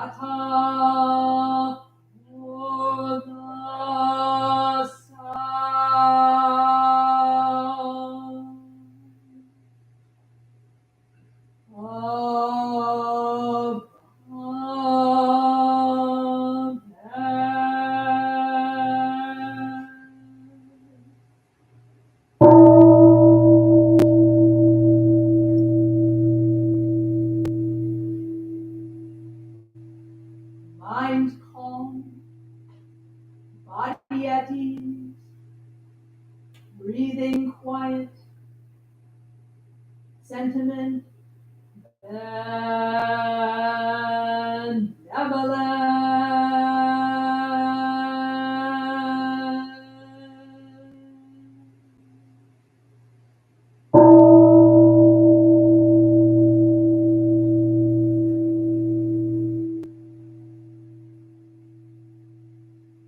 Yata mind calm, body at ease, breathing quiet, sentiment benevolent.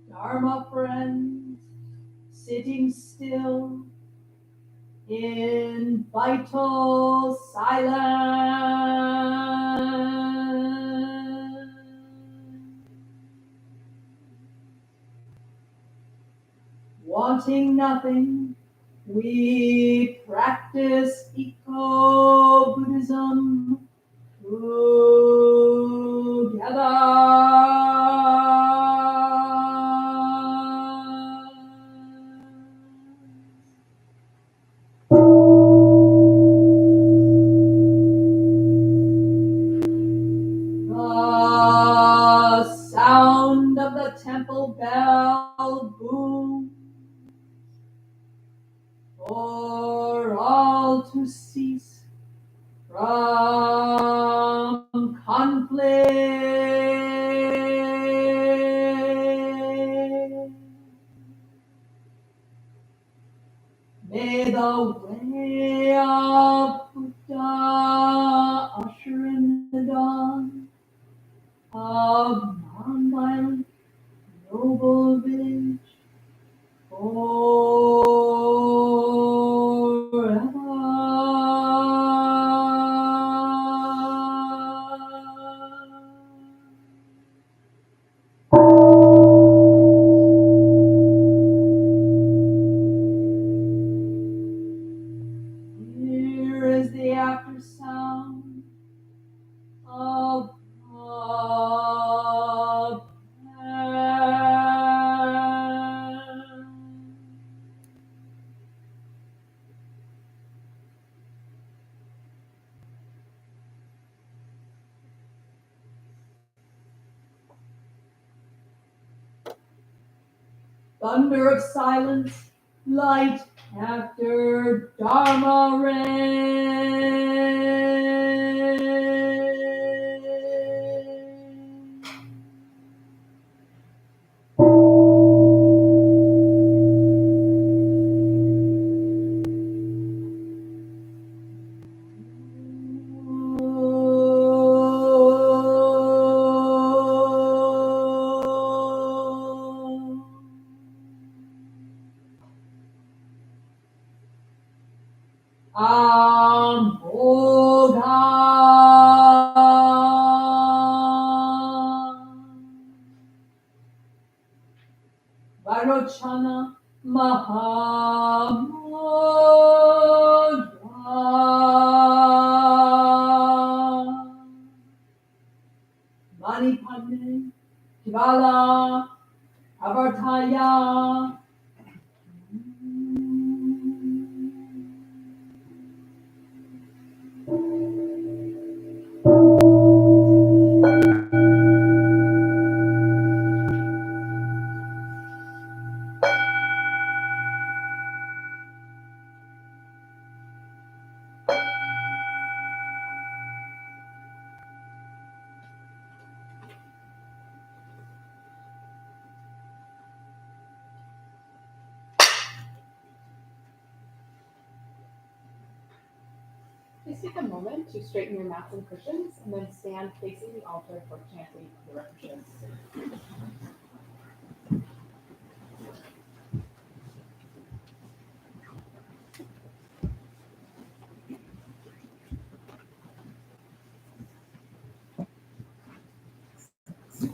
Dharma friends, sitting still in vital silence. Wanting nothing, we practice eco-Buddhism The sound of the temple bell booms for all to cease from conflict. May the way of Buddha usher in the dawn of nonviolent, noble village Here is the after sound of thunder of silence, light after Dharma rain. Amboga Varochana Mahamudra Manipadme Kivala Avartaya. Please take a moment to straighten your mats and cushions, and then stand facing the altar for chanting the repetitions. So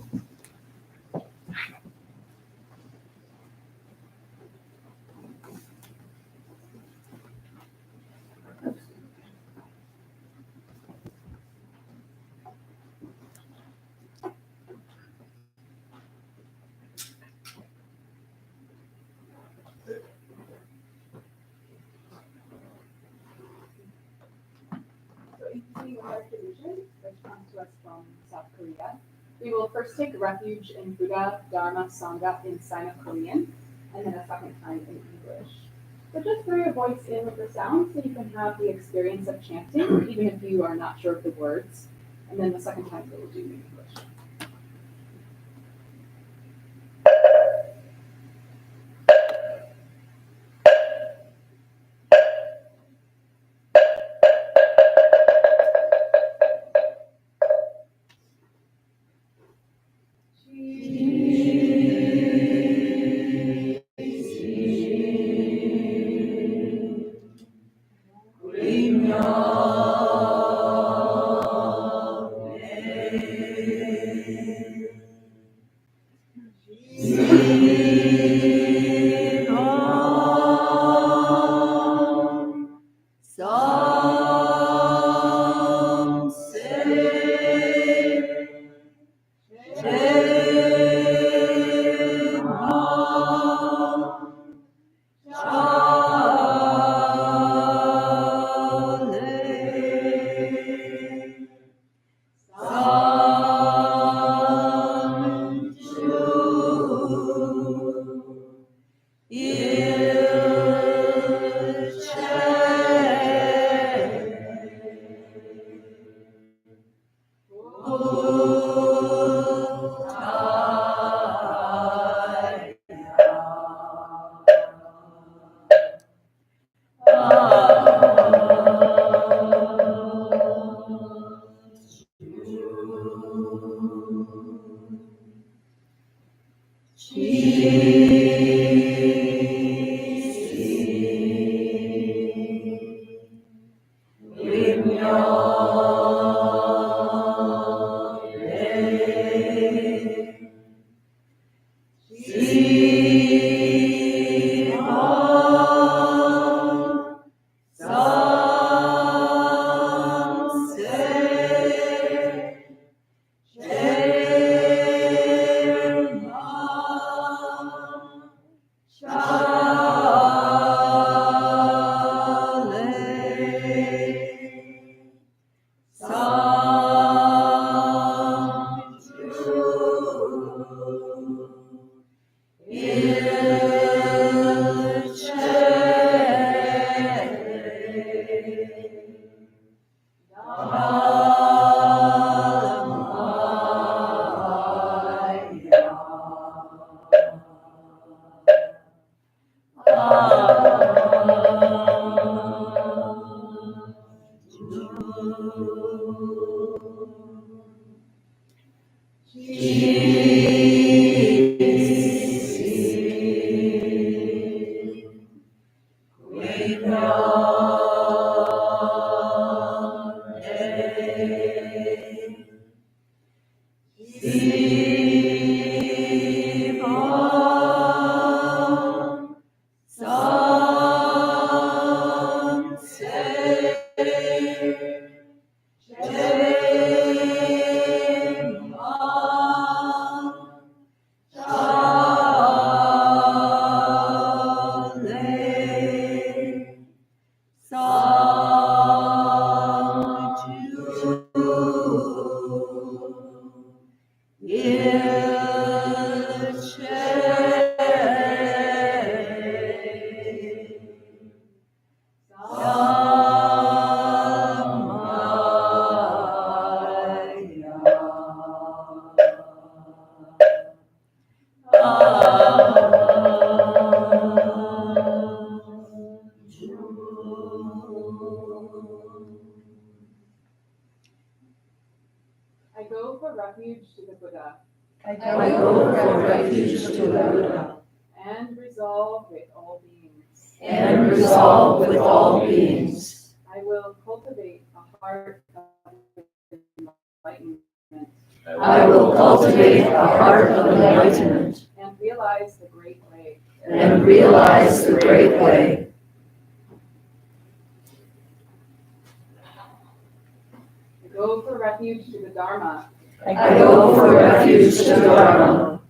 you can see our tradition, which comes to us from South Korea. We will first take refuge in Buddha, Dharma, Sangha in Sino-Korean, and then a second time in English. So just throw your voice in with the sound so you can have the experience of chanting, even if you are not sure of the words. And then the second time we will do in English. I go for refuge to the Buddha. I go for refuge to the Buddha. And resolve with all beings. And resolve with all beings. I will cultivate a heart of enlightenment. I will cultivate a heart of enlightenment and realize the great way. and realize the great way. I go for refuge to the Dharma I go for refuge to Dharma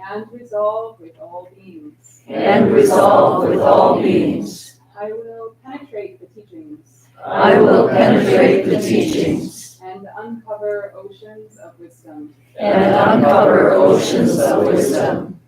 and resolve with all beings. and resolve with all beings. I will penetrate the teachings I will penetrate the teachings and uncover oceans of wisdom. and uncover oceans of wisdom.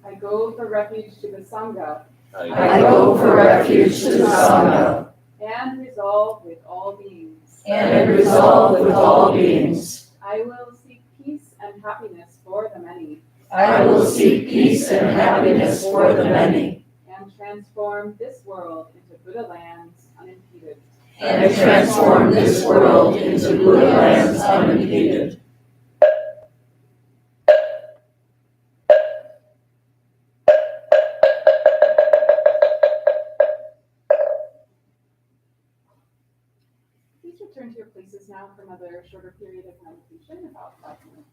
I go for refuge to the Sangha I go for refuge to Sangha and resolve with all beings. and resolve with all beings. I will seek peace and happiness for the many I will seek peace and happiness for the many and transform this world into Buddha lands unimpeded. and transform this world into Buddha lands unimpeded. Please return to your places now for another shorter period of meditation, about 5 minutes.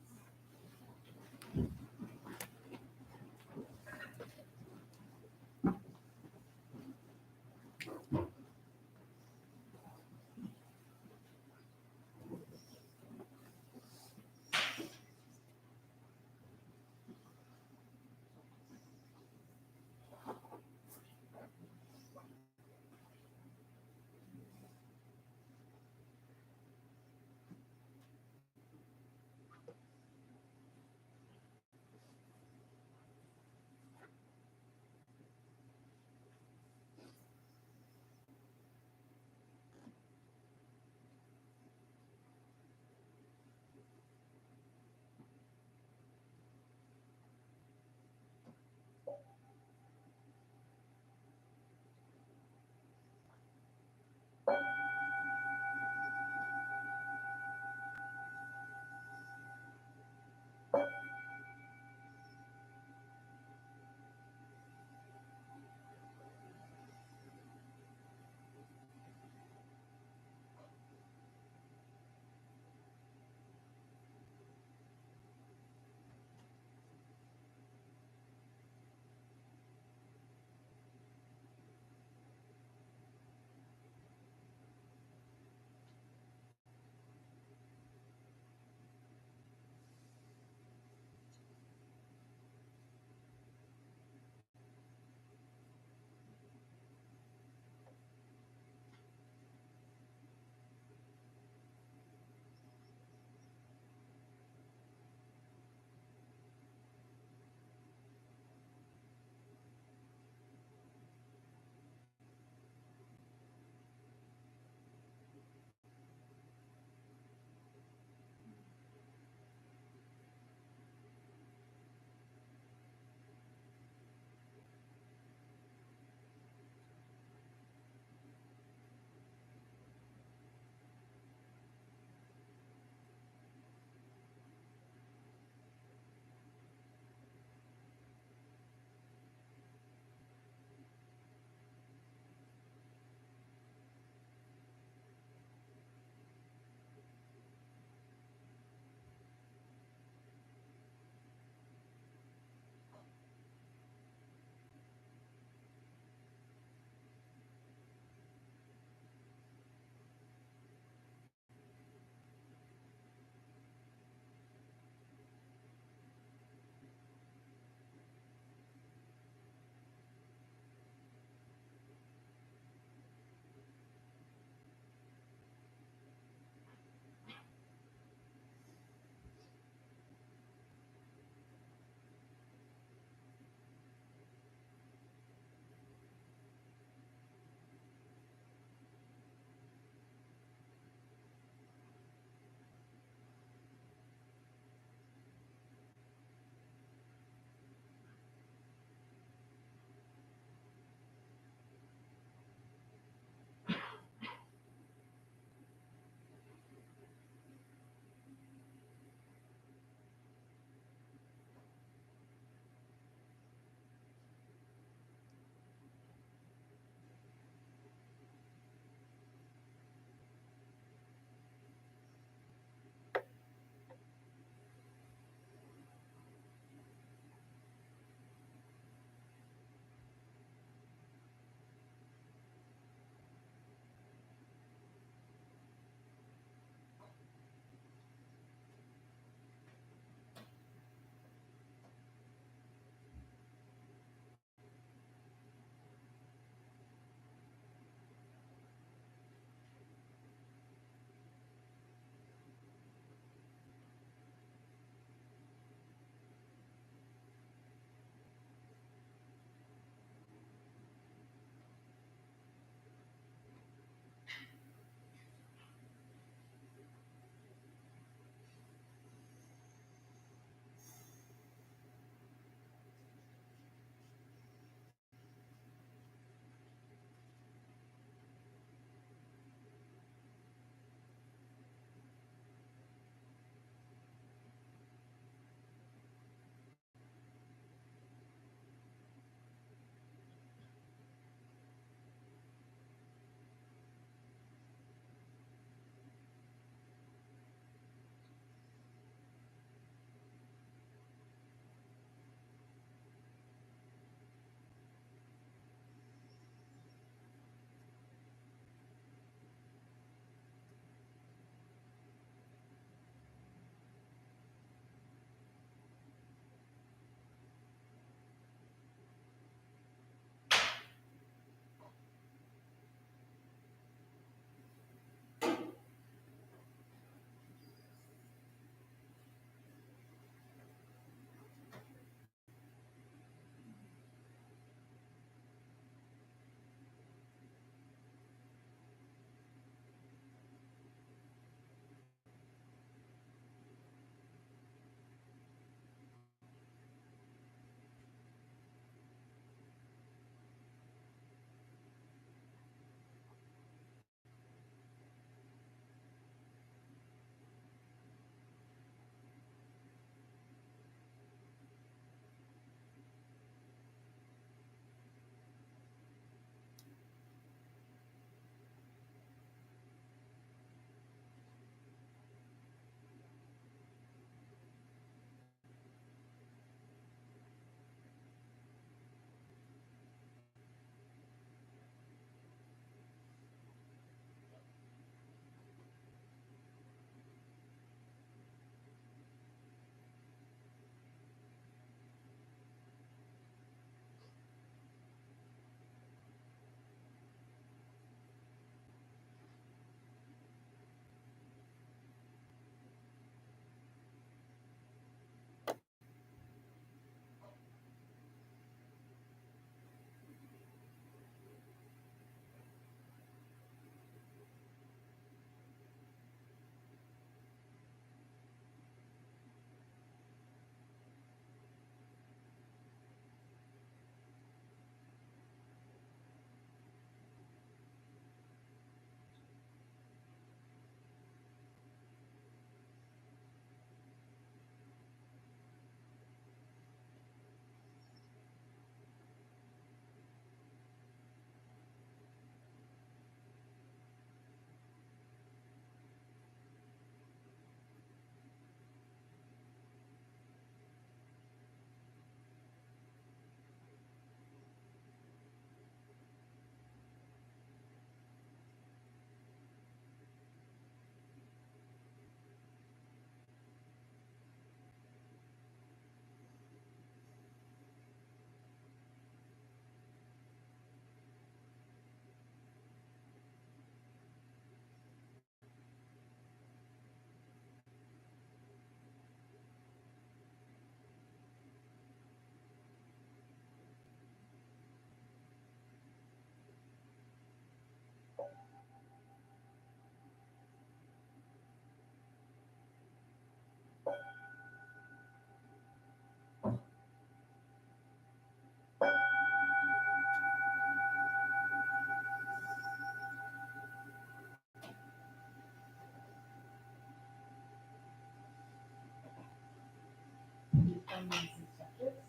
findings and subjects.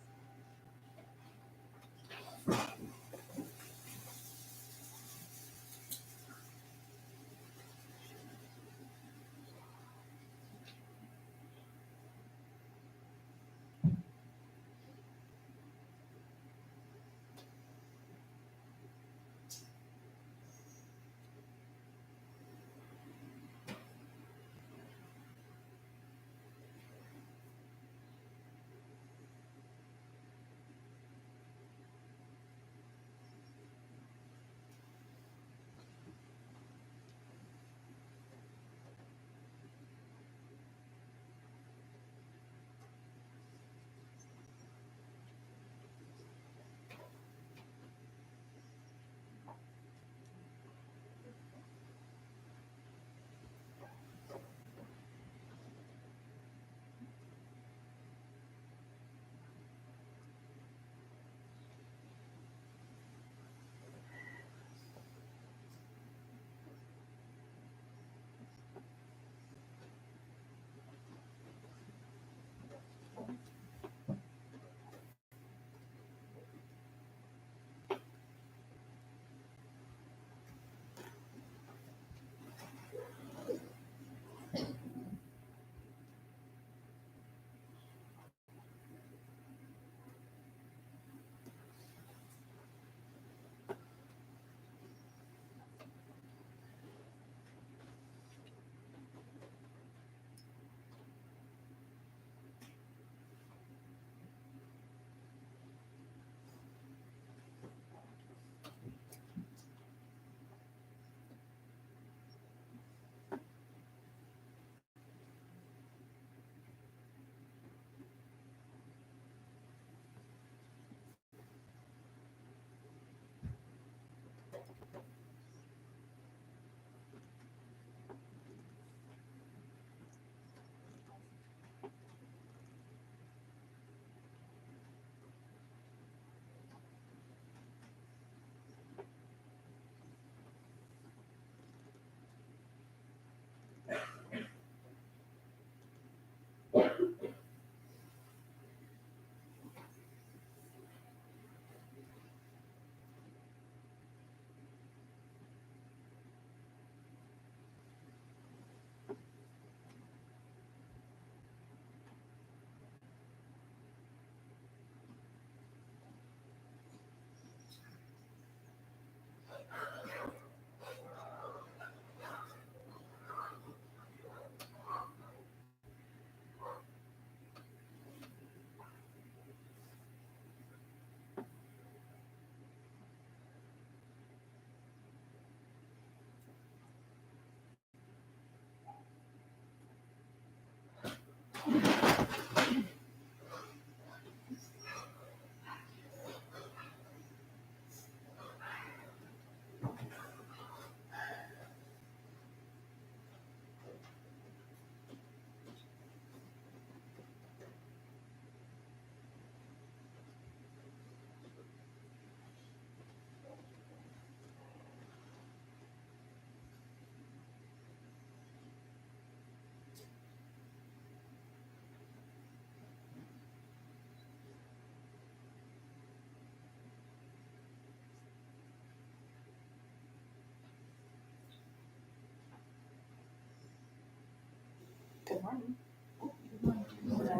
Good morning.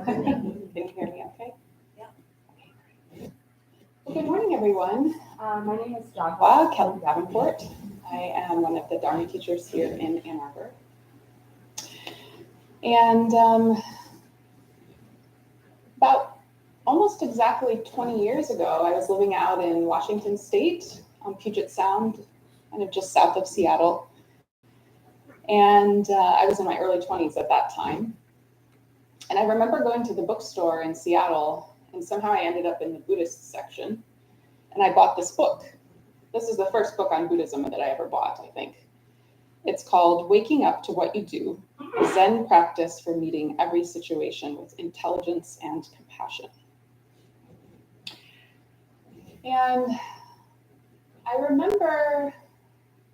Can you hear me okay? Yeah. Well, good morning, everyone. My name is Dagwa Kelly Davenport. I am one of the Dharma teachers here in Ann Arbor. And about almost exactly 20 years ago, I was living out in Washington State on Puget Sound, kind of just south of Seattle. And I was in my early 20s at that time. And I remember going to the bookstore in Seattle, and somehow I ended up in the Buddhist section. And I bought this book. This is the first book on Buddhism that I ever bought, I think. It's called Waking Up to What You Do, a Zen Practice for Meeting Every Situation with Intelligence and Compassion. And I remember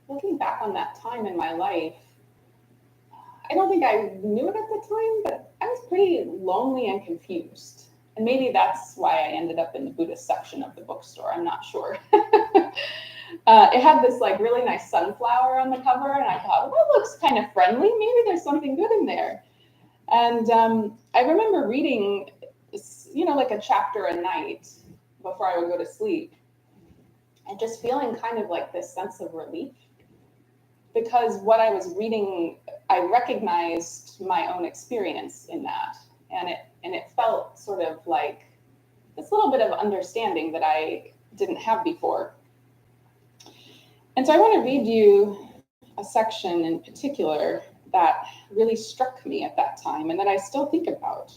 looking back on that time in my life, I don't think I knew it at the time, but I was pretty lonely and confused. And maybe that's why I ended up in the Buddhist section of the bookstore. I'm not sure. It had this like really nice sunflower on the cover, and I thought, well, that looks kind of friendly. Maybe there's something good in there. And I remember reading, like a chapter a night before I would go to sleep, and just feeling kind of like this sense of relief, because what I was reading, I recognized my own experience in that, and it felt sort of like this little bit of understanding that I didn't have before. And so I want to read you a section in particular that really struck me at that time and that I still think about.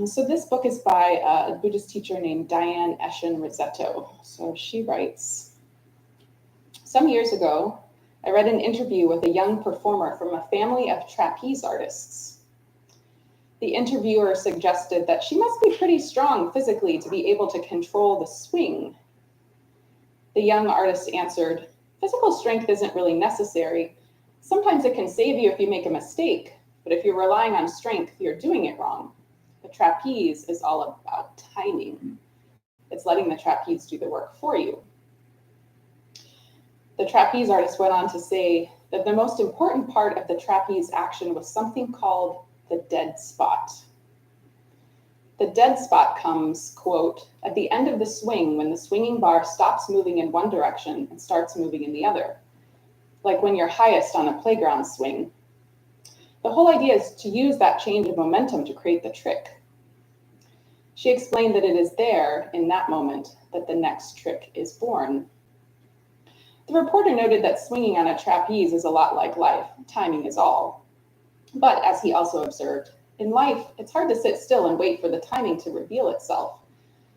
So this book is by a Buddhist teacher named Diane Eshin Rossetto. So she writes, some years ago, I read an interview with a young performer from a family of trapeze artists. The interviewer suggested that she must be pretty strong physically to be able to control the swing. The young artist answered, physical strength isn't really necessary. Sometimes it can save you if you make a mistake, but if you're relying on strength, you're doing it wrong. The trapeze is all about timing. It's letting the trapeze do the work for you. The trapeze artist went on to say that the most important part of the trapeze action was something called the dead spot. The dead spot comes, quote, at the end of the swing when the swinging bar stops moving in one direction and starts moving in the other, like when you're highest on a playground swing. The whole idea is to use that change of momentum to create the trick. She explained that it is there, in that moment, that the next trick is born. The reporter noted that swinging on a trapeze is a lot like life. Timing is all. But as he also observed, in life, it's hard to sit still and wait for the timing to reveal itself.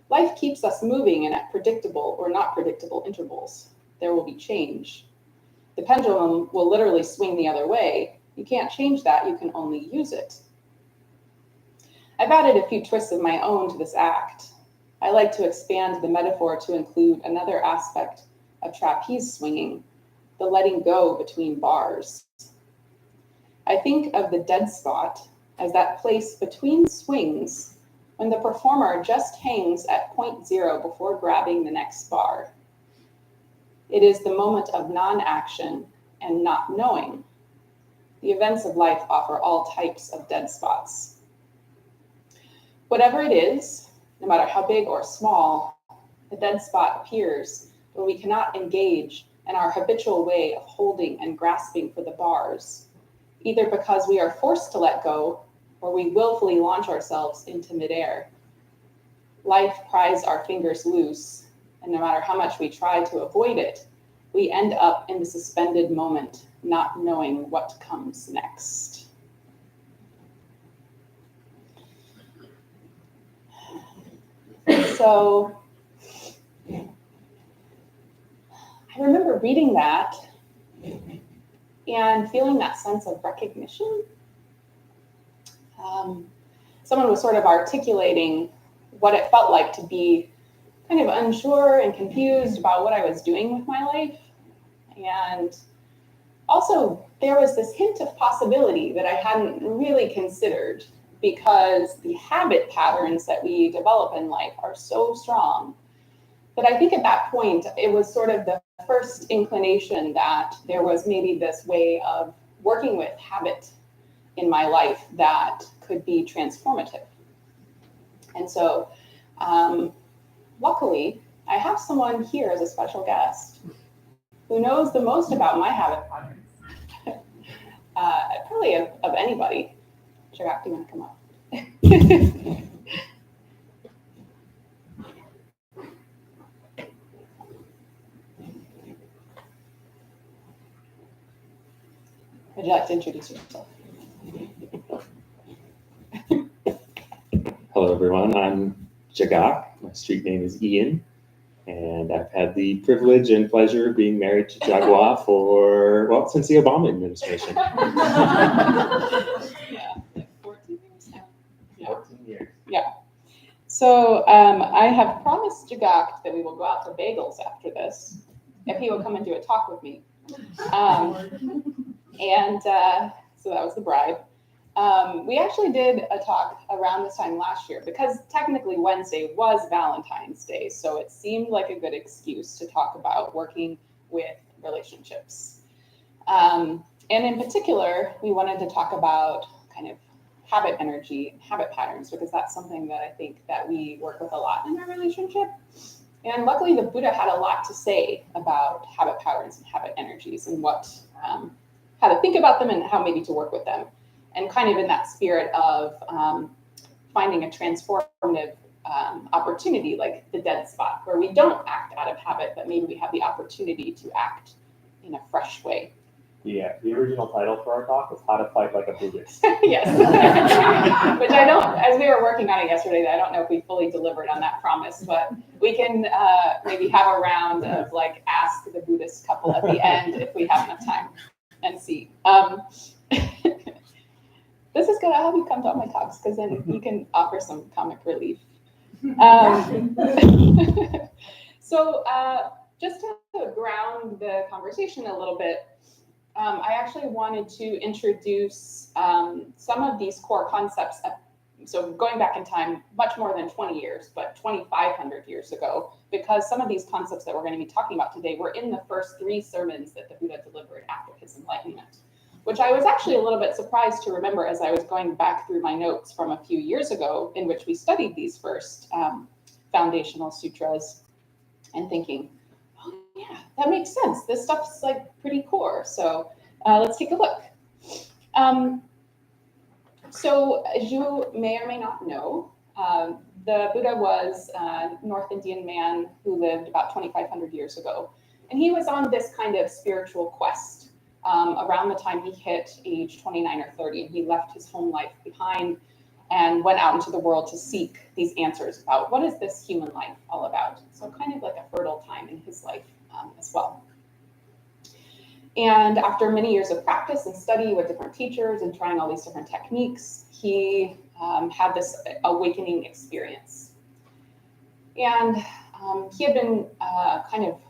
Life keeps us moving and at predictable or not predictable intervals. There will be change. The pendulum will literally swing the other way. You can't change that, you can only use it. I've added a few twists of my own to this act. I like to expand the metaphor to include another aspect of trapeze swinging, the letting go between bars. I think of the dead spot as that place between swings when the performer just hangs at point zero before grabbing the next bar. It is the moment of non-action and not knowing. The events of life offer all types of dead spots. Whatever it is, no matter how big or small, the dead spot appears when we cannot engage in our habitual way of holding and grasping for the bars, either because we are forced to let go or we willfully launch ourselves into midair. Life pries our fingers loose, and no matter how much we try to avoid it, we end up in the suspended moment, not knowing what comes next. So I remember reading that and feeling that sense of recognition. Someone was sort of articulating what it felt like to be kind of unsure and confused about what I was doing with my life. And also, there was this hint of possibility that I hadn't really considered, because the habit patterns that we develop in life are so strong that I think at that point, it was sort of the first inclination that there was maybe this way of working with habit in my life that could be transformative. And so, luckily, I have someone here as a special guest who knows the most about my habit patterns, probably of anybody. Chagak, do you want to come up? Would you like to introduce yourself? Hello, everyone. I'm Chagak. My street name is Ian, and I've had the privilege and pleasure of being married to Jagua since the Obama administration. Yeah, like 14 years now. Yeah. 14 years. So I have promised Jagak that we will go out to Bagels after this, if he will come and do a talk with me. So that was the bribe. We actually did a talk around this time last year because technically Wednesday was Valentine's Day, so it seemed like a good excuse to talk about working with relationships. And in particular, we wanted to talk about kind of habit energy, habit patterns, because that's something that I think that we work with a lot in our relationship. And luckily, the Buddha had a lot to say about habit patterns and habit energies and what, how to think about them and how maybe to work with them. And kind of in that spirit of finding a transformative opportunity, like the dead spot, where we don't act out of habit, but maybe we have the opportunity to act in a fresh way. Yeah, the original title for our talk was How to Fight Like a Buddhist. Yes. Which I don't, as we were working on it yesterday, I don't know if we fully delivered on that promise, but we can maybe have a round of like ask the Buddhist couple at the end if we have enough time and see. This is going to help you come to all my talks because then you can offer some comic relief. So just to ground the conversation a little bit, I actually wanted to introduce some of these core concepts. So going back in time, much more than 20 years, but 2,500 years ago, because some of these concepts that we're going to be talking about today were in the first 3 sermons that the Buddha delivered after his enlightenment, which I was actually a little bit surprised to remember as I was going back through my notes from a few years ago in which we studied these first foundational sutras and thinking, oh yeah, that makes sense. This stuff's like pretty core. So let's take a look. So as you may or may not know, the Buddha was a North Indian man who lived about 2,500 years ago. And he was on this kind of spiritual quest around the time he hit age 29 or 30. And he left his home life behind and went out into the world to seek these answers about what is this human life all about. So kind of like a fertile time in his life as well. And after many years of practice and study with different teachers and trying all these different techniques, he had this awakening experience. And he had been kind of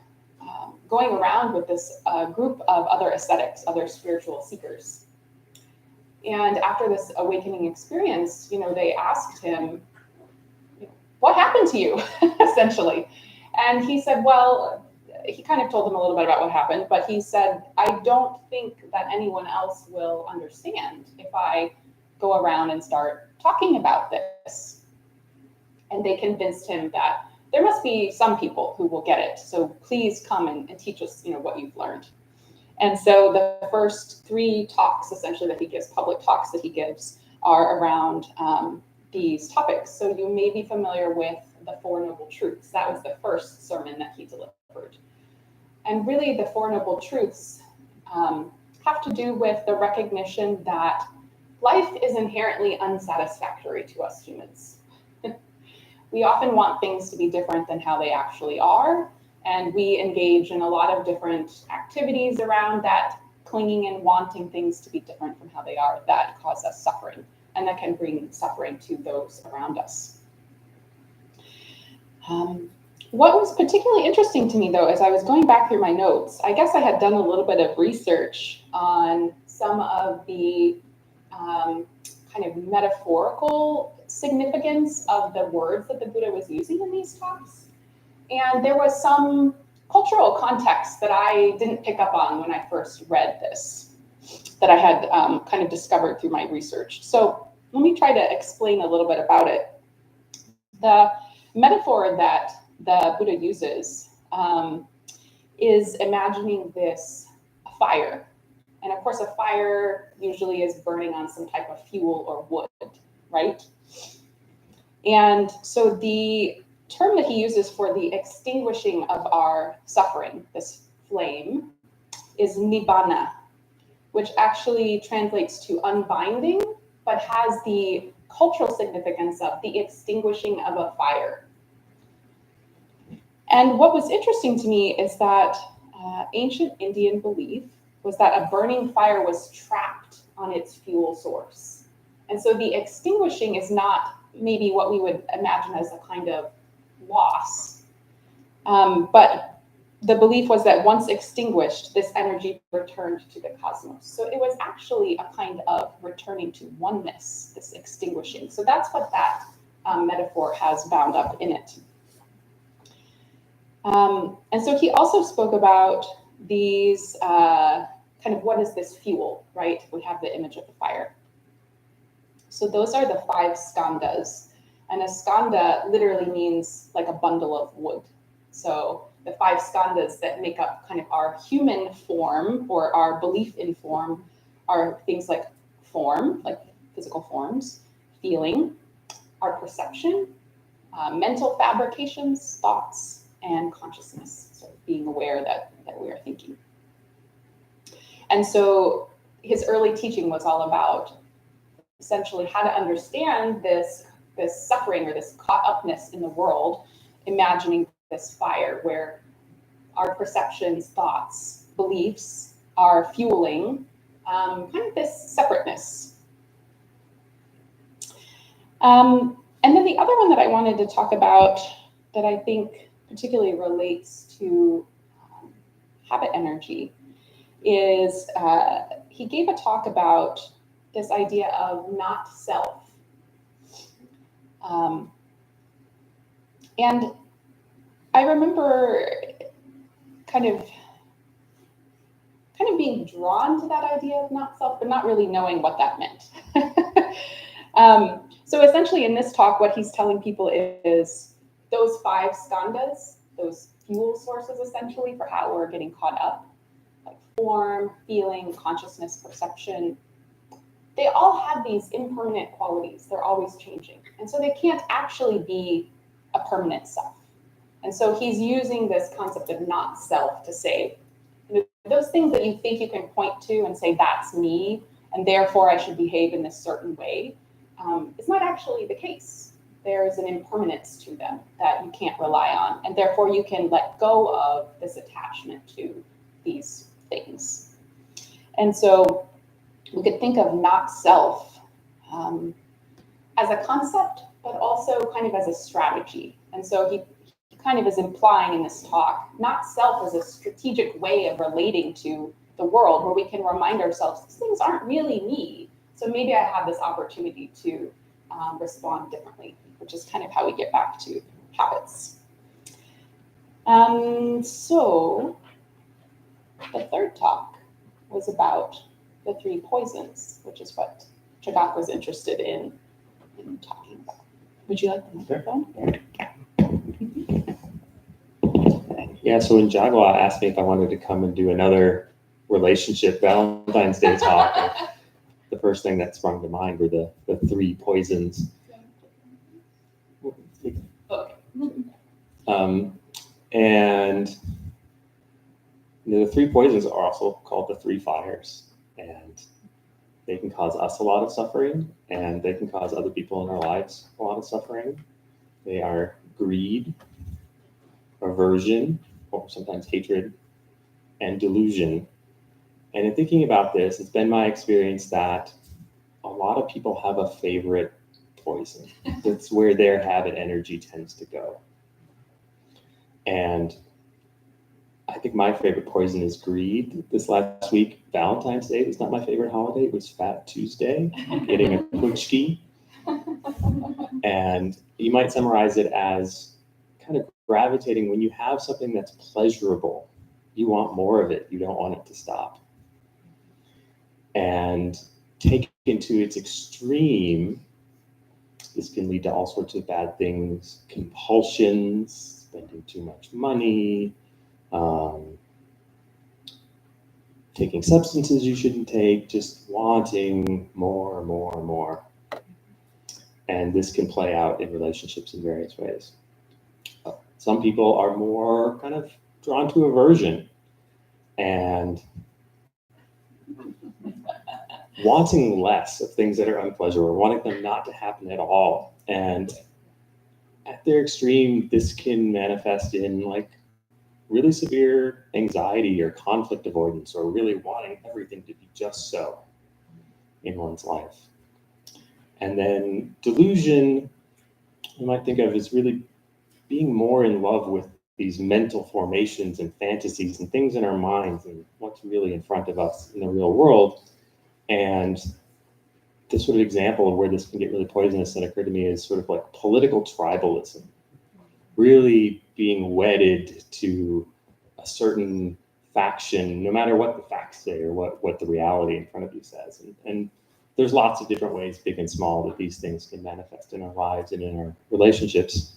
going around with this group of other ascetics, other spiritual seekers. And after this awakening experience, they asked him, what happened to you, essentially? And he said, well, he kind of told them a little bit about what happened, but he said, I don't think that anyone else will understand if I go around and start talking about this. And they convinced him that there must be some people who will get it. So please come and teach us, what you've learned. And so the first 3 talks, essentially, that he gives, public talks that he gives, are around these topics. So you may be familiar with the Four Noble Truths. That was the first sermon that he delivered. And really, the Four Noble Truths have to do with the recognition that life is inherently unsatisfactory to us humans. We often want things to be different than how they actually are. And we engage in a lot of different activities around that, clinging and wanting things to be different from how they are, that cause us suffering, and that can bring suffering to those around us. What was particularly interesting to me, though, as I was going back through my notes, I guess I had done a little bit of research on some of the kind of metaphorical significance of the words that the Buddha was using in these talks. And there was some cultural context that I didn't pick up on when I first read this, that I had kind of discovered through my research. So let me try to explain a little bit about it. The metaphor that the Buddha uses is imagining this fire. And of course, a fire usually is burning on some type of fuel or wood, right? And so the term that he uses for the extinguishing of our suffering, this flame, is nibbana, which actually translates to unbinding, but has the cultural significance of the extinguishing of a fire. And what was interesting to me is that ancient Indian belief was that a burning fire was trapped on its fuel source. And so the extinguishing is not maybe what we would imagine as a kind of loss. But the belief was that once extinguished, this energy returned to the cosmos. So it was actually a kind of returning to oneness, this extinguishing. So that's what that metaphor has bound up in it. And so he also spoke about these kind of what is this fuel, right? We have the image of the fire. So those are the 5 skandhas. And a skandha literally means like a bundle of wood. So the 5 skandhas that make up kind of our human form or our belief in form are things like form, like physical forms, feeling, our perception, mental fabrications, thoughts, and consciousness. So being aware that we are thinking. And so his early teaching was all about essentially how to understand this suffering or this caught upness in the world, imagining this fire where our perceptions, thoughts, beliefs are fueling kind of this separateness. And then the other one that I wanted to talk about that I think particularly relates to habit energy is he gave a talk about this idea of not self. And I remember kind of being drawn to that idea of not self, but not really knowing what that meant. So essentially in this talk, what he's telling people is those 5 skandhas, those fuel sources essentially for how we're getting caught up, like form, feeling, consciousness, perception, they all have these impermanent qualities. They're always changing. And so they can't actually be a permanent self. And so he's using this concept of not self to say, those things that you think you can point to and say, that's me, and therefore I should behave in this certain way, it's not actually the case. There's an impermanence to them that you can't rely on, and therefore you can let go of this attachment to these things. And so we could think of not self as a concept, but also kind of as a strategy. And so he kind of is implying in this talk, not self as a strategic way of relating to the world where we can remind ourselves, these things aren't really me. So maybe I have this opportunity to respond differently, which is kind of how we get back to habits. So the third talk was about the 3 poisons, which is what Chagak was interested in talking about. Would you like the microphone? Yeah, so when Jagwa asked me if I wanted to come and do another relationship Valentine's Day talk, the first thing that sprung to mind were the 3 poisons. And the 3 poisons are also called the 3 fires, and they can cause us a lot of suffering, and they can cause other people in our lives a lot of suffering. They are greed, aversion, or sometimes hatred, and delusion. And in thinking about this, it's been my experience that a lot of people have a favorite poison. That's where their habit energy tends to go. And I think my favorite poison is greed. This last week, Valentine's Day was not my favorite holiday. It was Fat Tuesday. I'm getting a punchki. And you might summarize it as kind of gravitating when you have something that's pleasurable. You want more of it. You don't want it to stop. And taken to its extreme, this can lead to all sorts of bad things, compulsions, spending too much money, taking substances you shouldn't take, just wanting more and more and more. And this can play out in relationships in various ways. Some people are more kind of drawn to aversion and wanting less of things that are unpleasurable, wanting them not to happen at all. And at their extreme, this can manifest in like really severe anxiety or conflict avoidance, or really wanting everything to be just so in one's life. And then delusion, you might think of as really being more in love with these mental formations and fantasies and things in our minds and what's really in front of us in the real world. And the sort of example of where this can get really poisonous that occurred to me is sort of like political tribalism, really being wedded to a certain faction, no matter what the facts say or what the reality in front of you says. And there's lots of different ways, big and small, that these things can manifest in our lives and in our relationships.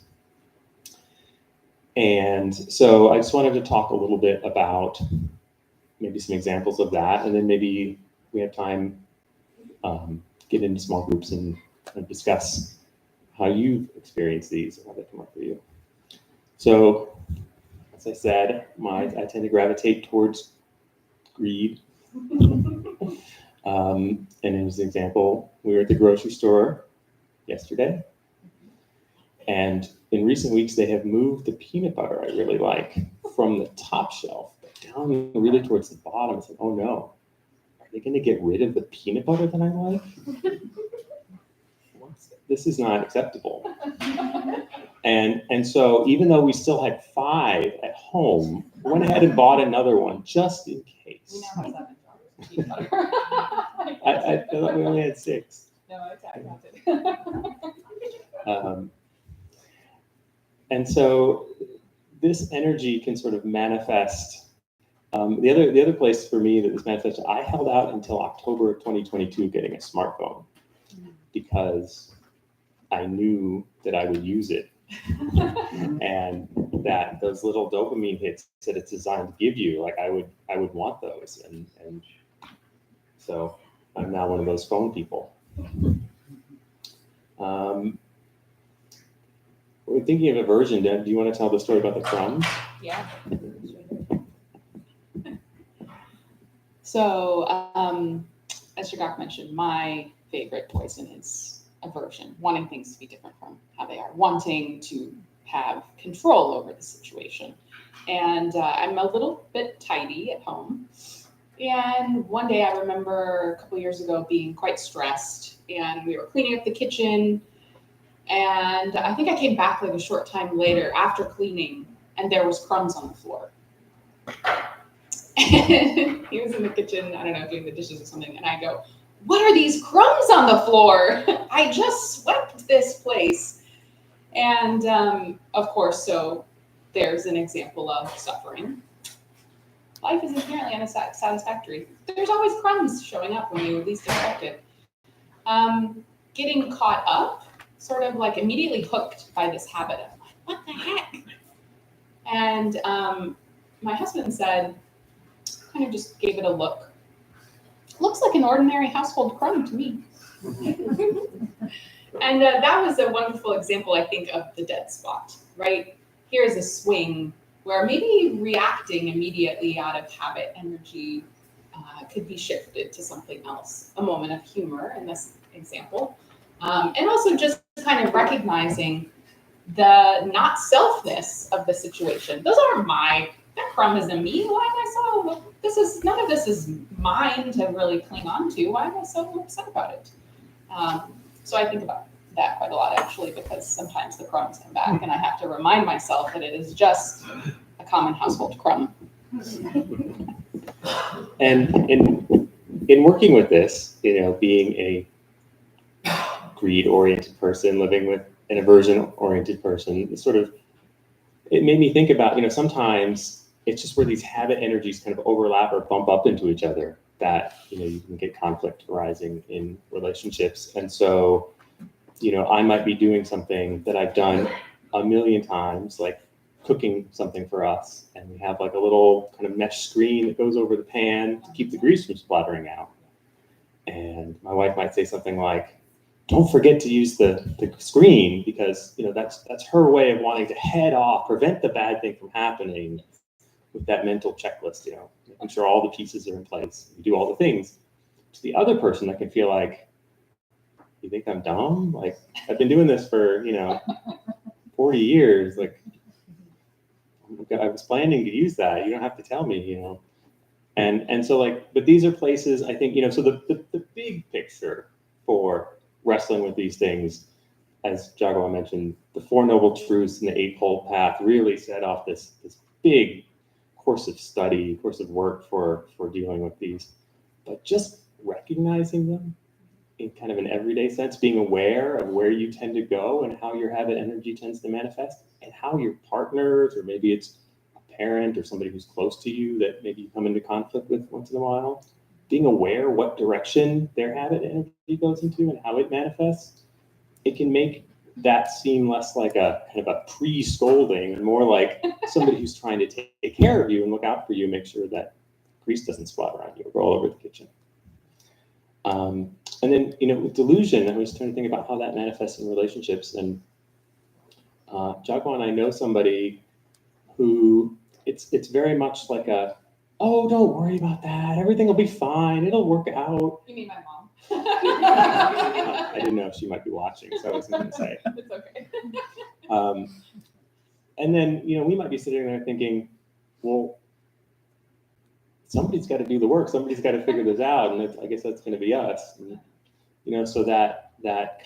And so I just wanted to talk a little bit about maybe some examples of that, and then maybe we have time get into small groups and discuss how you've experienced these and how they come up for you. So, as I said, I tend to gravitate towards greed. And as an example, we were at the grocery store yesterday, and in recent weeks they have moved the peanut butter I really like from the top shelf down really towards the bottom. It's like, oh no, are they going to get rid of the peanut butter that I like? This is not acceptable. And so even though we still had 5 at home, we went ahead and bought another one just in case. We now have 7 jars of peanut butter. I thought we only had 6. No, I counted. And so this energy can sort of manifest. The other place for me that this manifested, I held out until October of 2022 getting a smartphone because I knew that I would use it and that those little dopamine hits that it's designed to give you, like I would want those. And so I'm now one of those phone people. We're thinking of aversion. Deb, do you want to tell the story about the crumbs? Yeah. So, as Shagak mentioned, my favorite poison is aversion, wanting things to be different from how they are, wanting to have control over the situation. And I'm a little bit tidy at home. And one day I remember a couple years ago being quite stressed, and we were cleaning up the kitchen. And I think I came back like a short time later after cleaning, and there was crumbs on the floor. And he was in the kitchen, I don't know, doing the dishes or something, and I go, "What are these crumbs on the floor? I just swept this place." And of course, so there's an example of suffering. Life is inherently unsatisfactory. There's always crumbs showing up when you least expect it. Getting caught up, sort of like immediately hooked by this habit of like, what the heck? And my husband said, kind of just gave it a look. Looks like an ordinary household crumb to me. And that was a wonderful example, I think, of the dead spot, right? Here's a swing where maybe reacting immediately out of habit energy could be shifted to something else, a moment of humor in this example. And also just kind of recognizing the not selfness of the situation. Those aren't that crumb isn't me. Why am I so, none of this is mine to really cling on to. Why am I so upset about it? So I think about that quite a lot, actually, because sometimes the crumbs come back and I have to remind myself that it is just a common household crumb. And in working with this, being a greed-oriented person, living with an aversion-oriented person, it made me think about, sometimes it's just where these habit energies kind of overlap or bump up into each other that, you can get conflict arising in relationships. And so, I might be doing something that I've done a million times, like cooking something for us, and we have like a little kind of mesh screen that goes over the pan to keep the grease from splattering out. And my wife might say something like, "Don't forget to use the screen," because that's her way of wanting to head off, prevent the bad thing from happening with that mental checklist, making sure all the pieces are in place, you do all the things. To the other person, that can feel like, "You think I'm dumb? Like, I've been doing this for 40 years. Like, I was planning to use that. You don't have to tell me, And so but these are places, I think, so the big picture for wrestling with these things, as Jaguar mentioned, the Four Noble Truths and the Eightfold Path really set off this big course of study, course of work for dealing with these. But just recognizing them in kind of an everyday sense, being aware of where you tend to go and how your habit energy tends to manifest, and how your partners, or maybe it's a parent or somebody who's close to you that maybe you come into conflict with once in a while, being aware what direction their habit energy goes into and how it manifests, it can make that seem less like a kind of a pre-scolding and more like somebody who's trying to take care of you and look out for you, make sure that grease doesn't splatter on you or go all over the kitchen. And then, with delusion, I was trying to think about how that manifests in relationships. And Jaguar and I know somebody who it's very much like a, oh, don't worry about that. Everything will be fine. It'll work out. You mean my mom? I didn't know if she might be watching, so I wasn't going to say. It's okay. And then, we might be sitting there thinking, well, somebody's got to do the work. Somebody's got to figure this out. And I guess that's going to be us. And, so that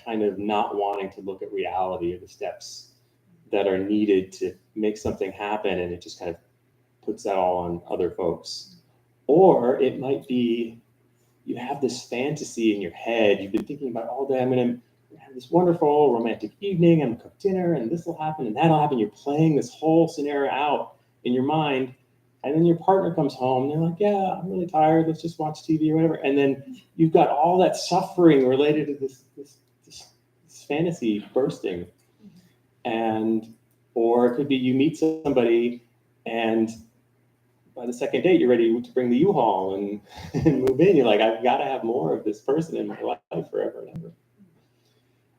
kind of not wanting to look at reality or the steps that are needed to make something happen, and it just kind of puts that all on other folks. Or it might be you have this fantasy in your head. You've been thinking about all day, I'm going to have this wonderful romantic evening, I'm going to cook dinner, and this will happen, and that'll happen. You're playing this whole scenario out in your mind. And then your partner comes home, and they're like, yeah, I'm really tired. Let's just watch TV or whatever. And then you've got all that suffering related to this fantasy bursting. Or it could be you meet somebody, and by the second date, you're ready to bring the U-Haul and move in. You're like, I've got to have more of this person in my life forever and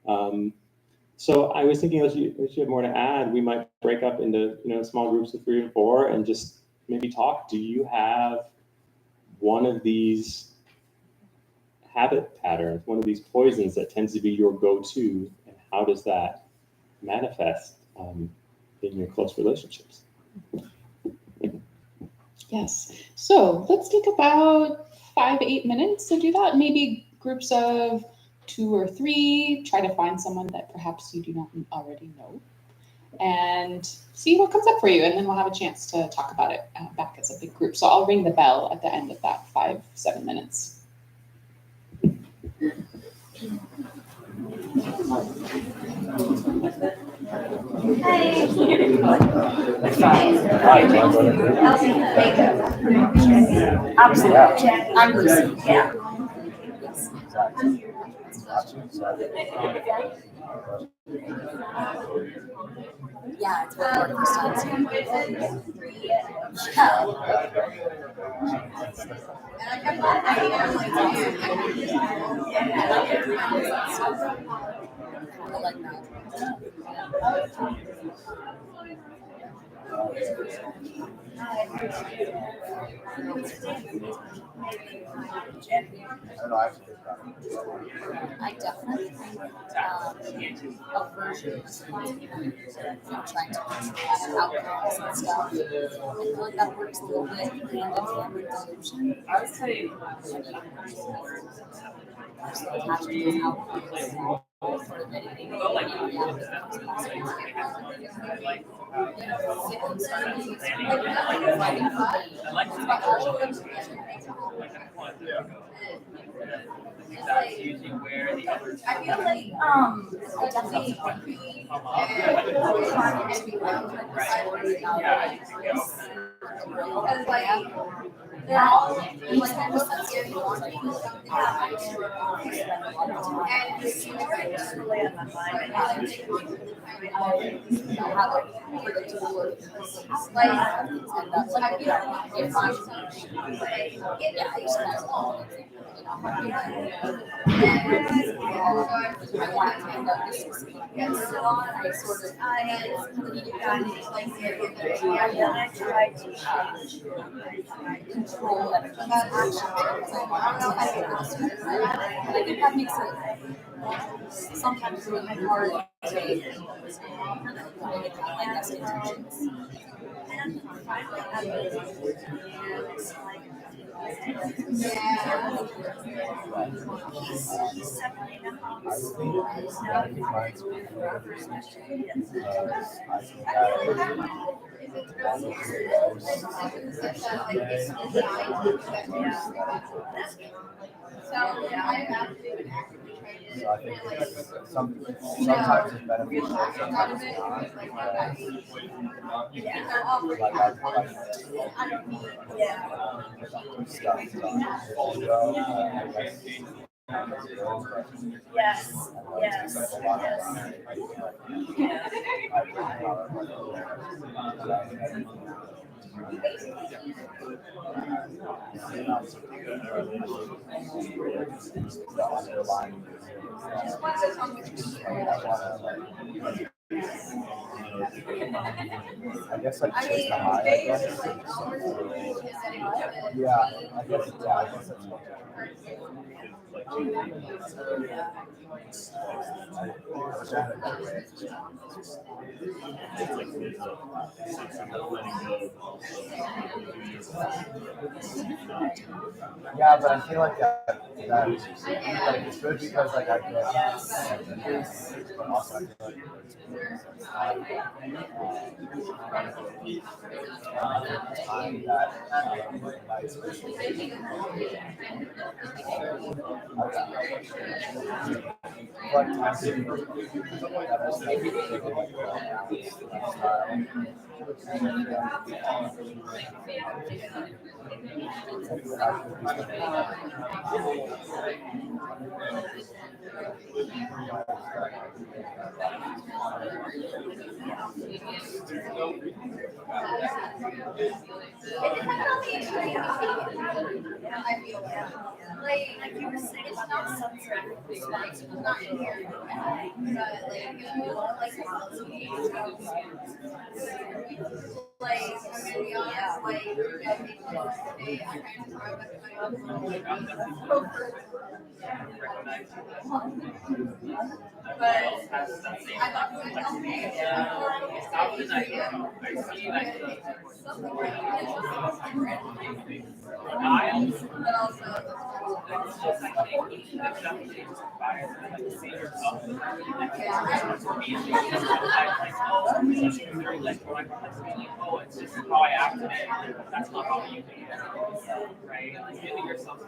ever. So I was thinking, if you have more to add, we might break up into small groups of 3 and 4 and just maybe talk. Do you have one of these habit patterns, one of these poisons that tends to be your go-to, and how does that manifest in your close relationships? Yes. So let's take about 5-8 minutes to do that. Maybe groups of 2 or 3. Try to find someone that perhaps you do not already know, and see what comes up for you. And then we'll have a chance to talk about it back as a big group. So I'll ring the bell at the end of that 5-7 minutes. Absolutely. I'm Lucy. Yeah. Yeah, it's one of our first times here. I like that. I definitely think aversion is trying to control outcomes and stuff. I feel like that works a little bit hand in hand with delusion. I would say attached to those outcomes. Sort of anything, That's usually where the others. I feel like I definitely trying to be because like they're all like sensitive and it's really on my mind. How predictable it is. Like I feel like if I'm yeah, I just I want to end up this week. I sort of control everything's action. I don't know how to get this right. And I think that makes it sometimes really hard to make like best intentions. So I think sometimes it's beneficial, sometimes it's not. Like I stuff I guess like chase the high, I guess. Yeah, I guess it's I guess that's what yeah, but I feel like that like it's good because like I get but also I feel like time that like Like you were saying, it's not sunset. It's not in here. Like, I'm gonna be honest, like, today I kind of tried with my own but I thought it was but also it's just how I act today. That's not how you do it, right? Like giving yourself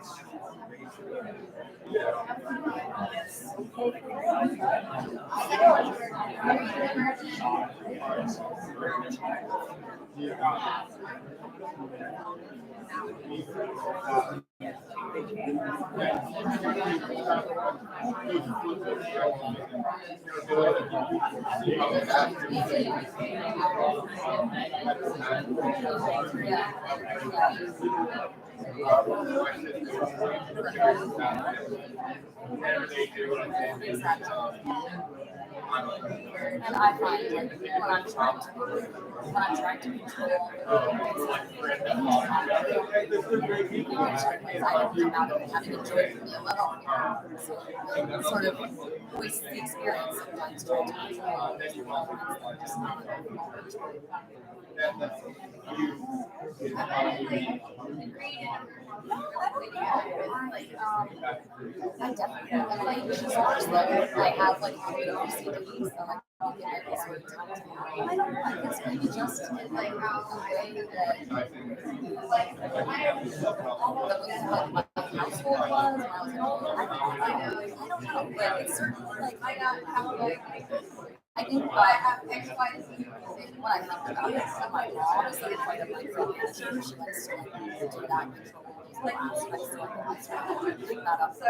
and I find like when I'm trying to control I don't come out of it having enjoyed the meal at all. So it sort of wastes the experience sometimes trying to control I definitely like resource that I have like OCD, so like I'll give it a certain time to I don't know, I guess maybe just in like the way that my household was when I was young. I don't know, but it's certainly like I think when I think about it, my mom is like quite a micromanager. She likes to like do that control pick that up. So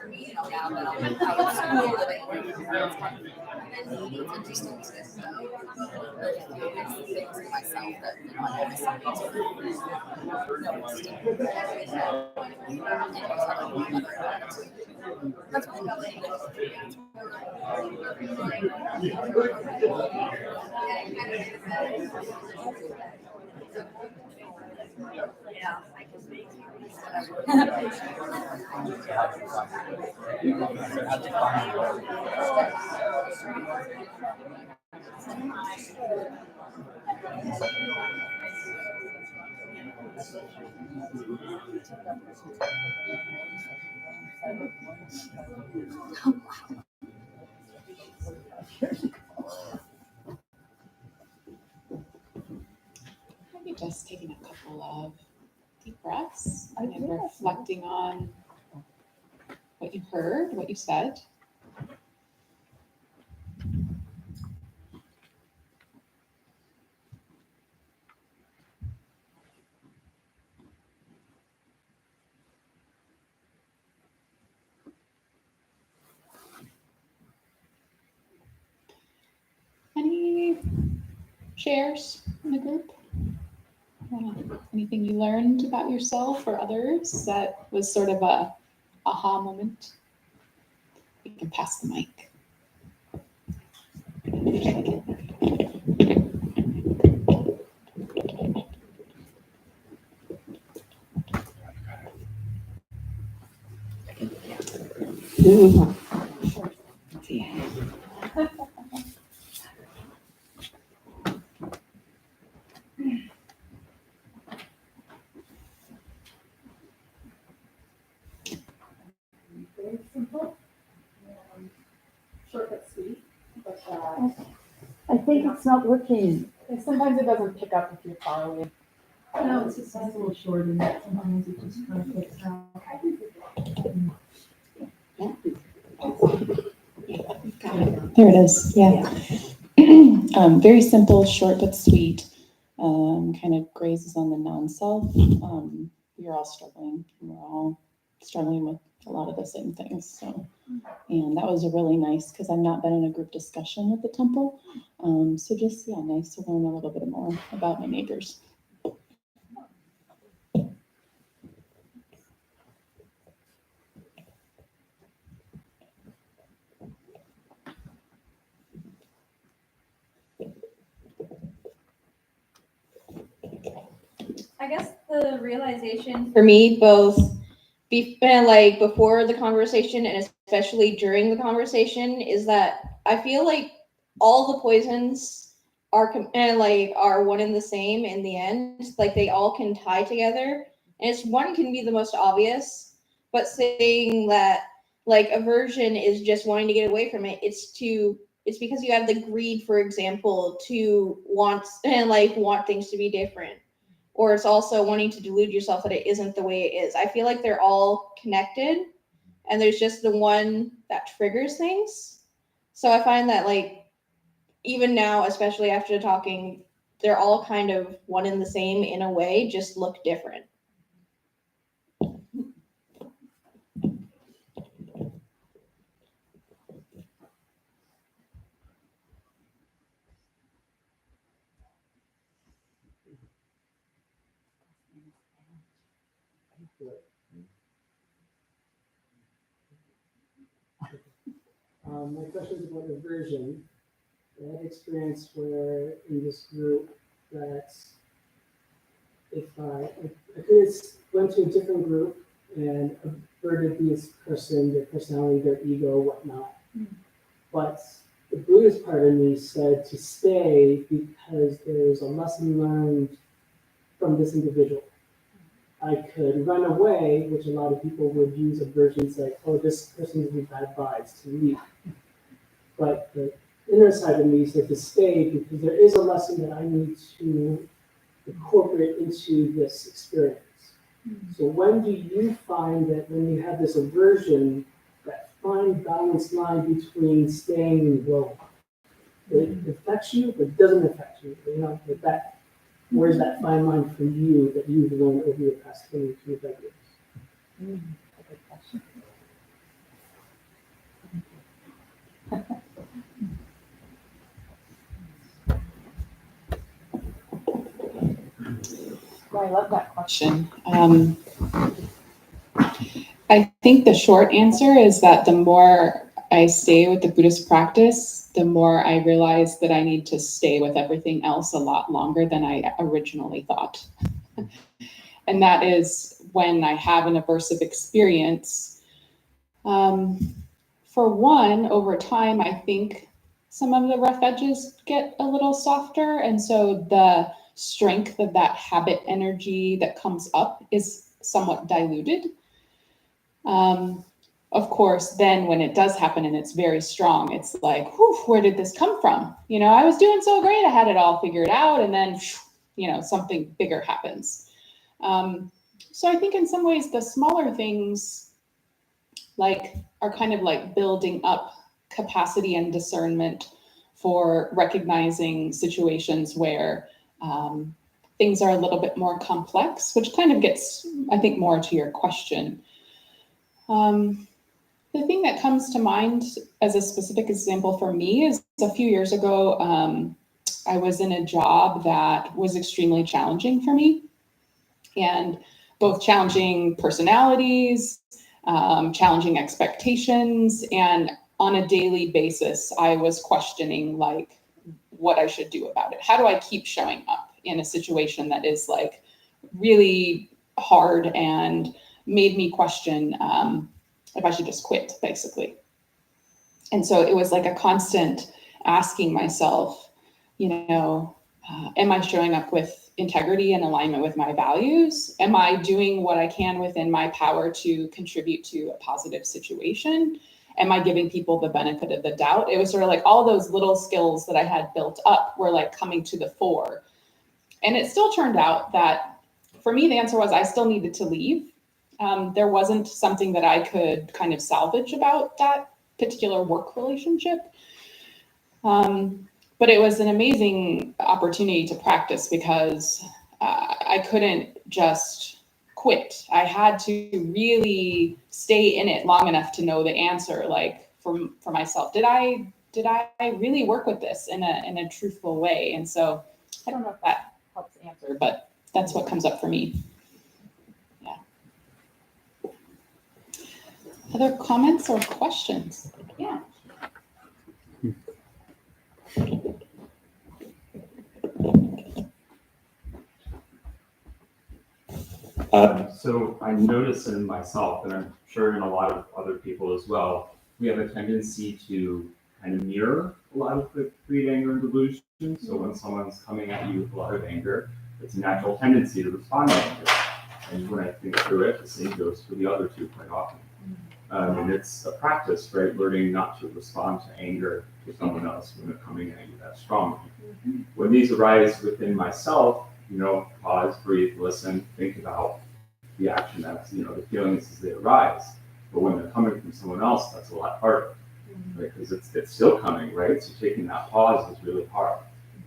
for me, now that I'm out of school living, it's interesting to know things in myself that I always that's yeah, I can make Maybe just taking a couple of deep breaths and reflecting on what you heard, what you said. Any shares in the group? Anything you learned about yourself or others that was sort of a aha moment? You can pass the mic. Very simple. Short but sweet. But I think it's not working. and sometimes it doesn't pick up if you're far away. No, it's just a little short and sometimes it just kind of takes out. There it is, yeah. Very simple, short but sweet. Kind of grazes on the non-self. We're all struggling. We're all struggling with a lot of the same things. So, and that was really nice because I've not been in a group discussion at the temple. So just, yeah, nice to learn a little bit more about my neighbors. I guess the realization for me, both like before the conversation and especially during the conversation, is that I feel like all the poisons are are one and the same in the end. Like they all can tie together, and it's one can be the most obvious, but saying that like aversion is just wanting to get away from it. It's because you have the greed, for example, to want things to be different. Or it's also wanting to delude yourself that it isn't the way it is. I feel like they're all connected and there's just the one that triggers things. So I find that like even now, especially after talking, they're all kind of one and the same in a way, just look different. My question is about aversion. I had experience where in this group that if I went to a different group and averted this person, their personality, their ego, whatnot. But the Buddhist part of me said to stay because there's a lesson learned from this individual. I could run away, which a lot of people would use aversions like, oh, this person gives me bad vibes, to leave. But the inner side of me said to stay because there is a lesson that I need to incorporate into this experience. So when do you find that when you have this aversion, that fine balanced line between staying and growing? It affects you, but it doesn't affect you. You know, with that. Where's that fine line for you that you've learned over your past 25 years? I love that question. I think the short answer is that the more I stay with the Buddhist practice, the more I realize that I need to stay with everything else a lot longer than I originally thought. And that is when I have an aversive experience. For one, over time, I think some of the rough edges get a little softer. And so the strength of that habit energy that comes up is somewhat diluted. Of course, then when it does happen and it's very strong, it's like, whew, where did this come from? You know, I was doing so great. I had it all figured out. And then, you know, something bigger happens. So I think in some ways, the smaller things are kind of like building up capacity and discernment for recognizing situations where things are a little bit more complex, which kind of gets, I think, more to your question. The thing that comes to mind as a specific example for me is a few years ago, I was in a job that was extremely challenging for me, and both challenging personalities, challenging expectations, and on a daily basis, I was questioning like what I should do about it. How do I keep showing up in a situation that is like really hard and made me question if I should just quit, basically. And so it was like a constant asking myself, you know, am I showing up with integrity and alignment with my values? Am I doing what I can within my power to contribute to a positive situation? Am I giving people the benefit of the doubt? It was sort of like all those little skills that I had built up were like coming to the fore. And it still turned out that for me, the answer was I still needed to leave. There wasn't something that I could kind of salvage about that particular work relationship. But it was an amazing opportunity to practice because I couldn't just quit. I had to really stay in it long enough to know the answer, like for myself. Did I really work with this in a truthful way? And so I don't know if that helps answer, but that's what comes up for me. Yeah. Other comments or questions? Yeah. So I notice in myself, and I'm sure in a lot of other people as well, we have a tendency to kind of mirror a lot of the greed, anger, and delusion. So when someone's coming at you with a lot of anger, it's a natural tendency to respond to anger. And when I think through it, the same goes for the other two quite often. And it's a practice, right? Learning not to respond to anger to someone else when they're coming at you that strongly. When these arise within myself, you know, pause, breathe, listen, think about the action that's, you know, the feelings as they arise. But when they're coming from someone else, that's a lot harder, right? Because it's still coming, right? So taking that pause is really hard.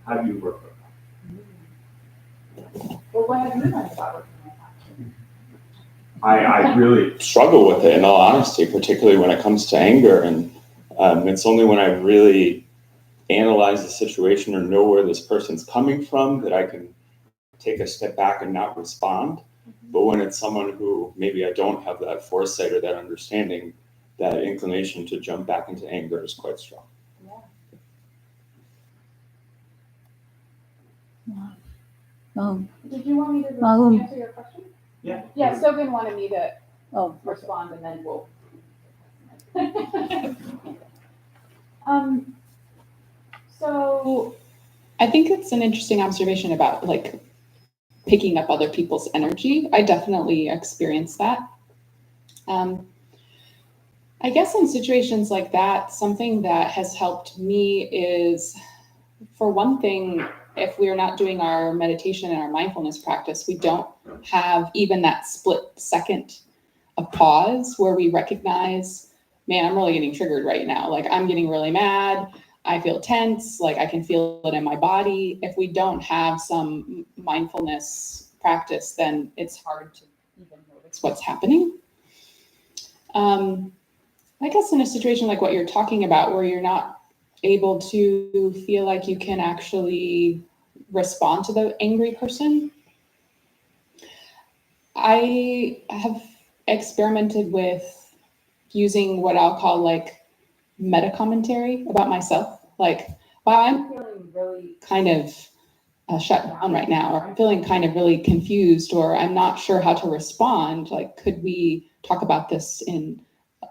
How do you work with that? Well, what have you learned about working with that? I really struggle with it, in all honesty, particularly when it comes to anger. And it's only when I really analyze the situation or know where this person's coming from that I can take a step back and not respond. But when it's someone who maybe I don't have that foresight or that understanding, that inclination to jump back into anger is quite strong. Did you want me to answer your question? Yeah. Yeah, Sogan wanted me to respond and then we'll. So I think it's an interesting observation about like picking up other people's energy. I definitely experienced that. I guess in situations like that, something that has helped me is, for one thing, if we're not doing our meditation and our mindfulness practice, we don't have even that split second of pause where we recognize, man, I'm really getting triggered right now. Like I'm getting really mad. I feel tense, like I can feel it in my body. If we don't have some mindfulness practice, then it's hard to even notice what's happening. I guess in a situation like what you're talking about, where you're not able to feel like you can actually respond to the angry person, I have experimented with using what I'll call like meta commentary about myself. Like, wow, I'm feeling really kind of shut down right now, or I'm feeling kind of really confused, or I'm not sure how to respond. Like, could we talk about this in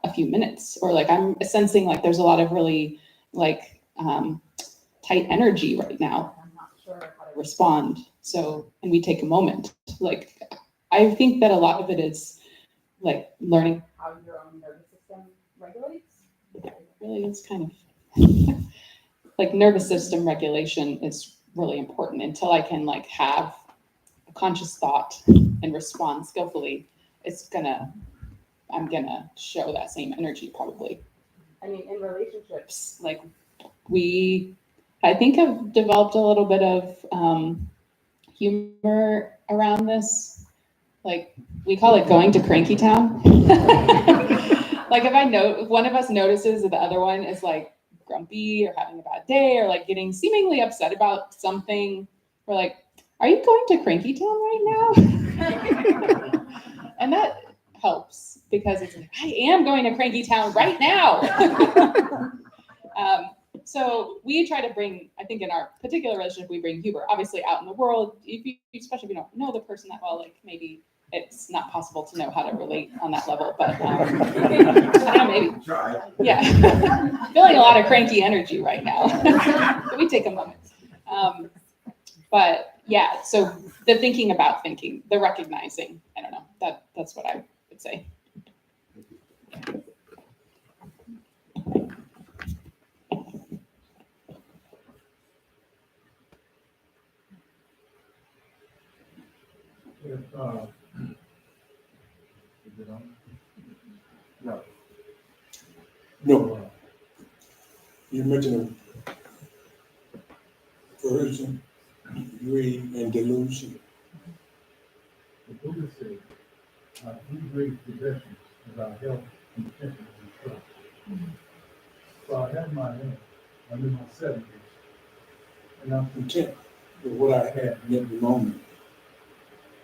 a few minutes? Or like, I'm sensing like there's a lot of really like tight energy right now. I'm not sure how to respond. So, and we take a moment. Like, I think that a lot of it is like learning. How your own nervous system regulates. Really, it's kind of like nervous system regulation is really important. Until I can like have a conscious thought and respond skillfully, I'm gonna show that same energy probably. I mean, in relationships, Like I think have developed a little bit of humor around this. Like we call it going to cranky town. Like if one of us notices that the other one is like grumpy or having a bad day or like getting seemingly upset about something, we're like, are you going to cranky town right now? And that helps because it's like, I am going to cranky town right now. So we try to bring, I think in our particular relationship, we bring humor. Obviously out in the world, especially if you don't know the person that well, like maybe it's not possible to know how to relate on that level, but I don't know, maybe. Try. Yeah. Feeling a lot of cranky energy right now. Can we take a moment? But yeah, so the thinking about thinking, the recognizing, I don't know, that's what I would say. If, is it on? No. No. You mentioned aversion, greed, and delusion. The Buddha said, we great possessions is our health, contentment, and trust. So I have my health. I'm in my 70s. And I'm Content with what I had at the moment.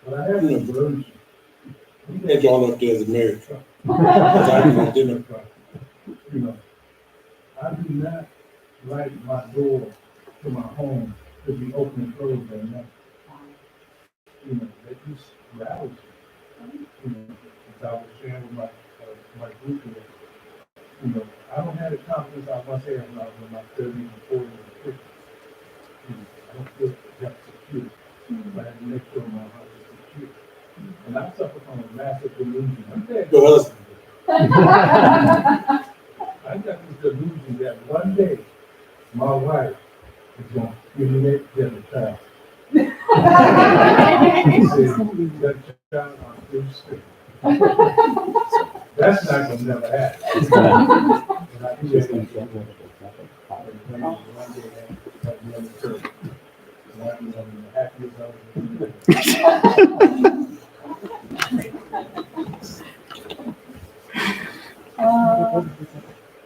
But I have an aversion. You had y'all up there as a married couple. I can identify. You know, I do not like my door to my home to be open and closed at night. You know, that just rattles me. You know, as I was sharing with my group today. You know, I don't have the confidence I once had when I was in my 30s and 40s and 50s. You know, I don't feel that secure. But I have to make sure my heart is secure. And I suffer from a massive delusion. I'm dead. Your husband. I got this delusion that one day my wife is going to give me that child. He said, that child on through school. That's not going to never happen. And I do that one day that the other church. One of the happiest of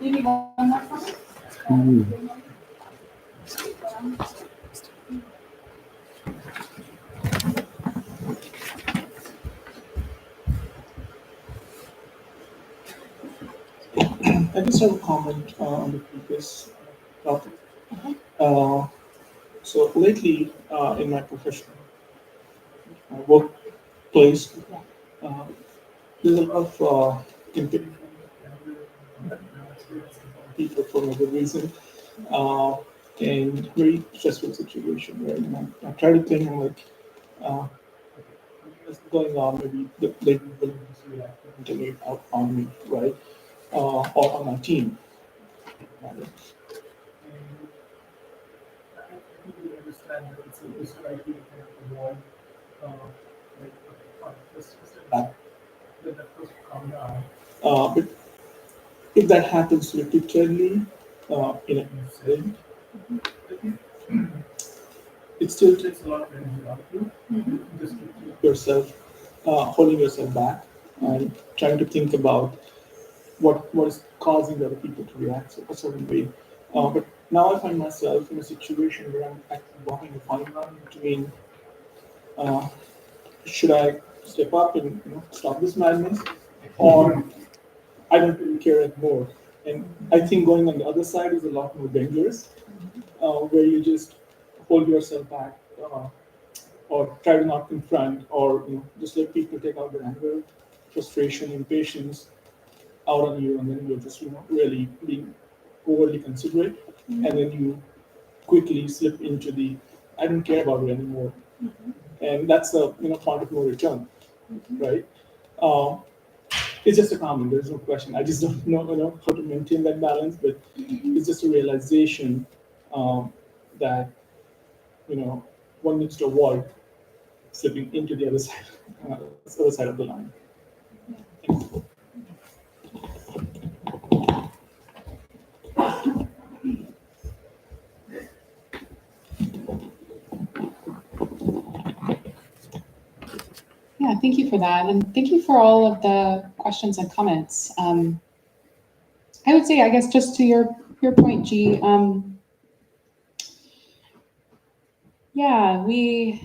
maybe one more comment? I just have a comment on the previous topic. So lately, in my profession, workplace, there's a lot of competing people for whatever reason, and very stressful situation, right? And I try to think, I'm like, what's going on? Maybe they will continue out on me, right? Or on our team. Rather. Understand that it's a right to avoid that first come down. But if that happens repeatedly in an incident, it still takes a lot of energy out of you. Just to keep yourself, holding yourself back and trying to think about what is causing the other people to react a certain way. But now I find myself in a situation where I'm actually walking a fine line between should I step up and stop this madness, or I don't really care anymore. And I think going on the other side is a lot more dangerous, where you just hold yourself back, or try to not confront, or just let people take out their anger, frustration, impatience out on you, and then you're just really being overly considerate, and then you quickly slip into the I don't care about it anymore And that's the point of no return, right? It's just a comment. There's no question. I just don't know how to maintain that balance, but it's just a realization that one needs to avoid slipping into the other side of the line. Yeah, thank you for that. And thank you for all of the questions and comments. I would say, I guess, just to your point, G, yeah, we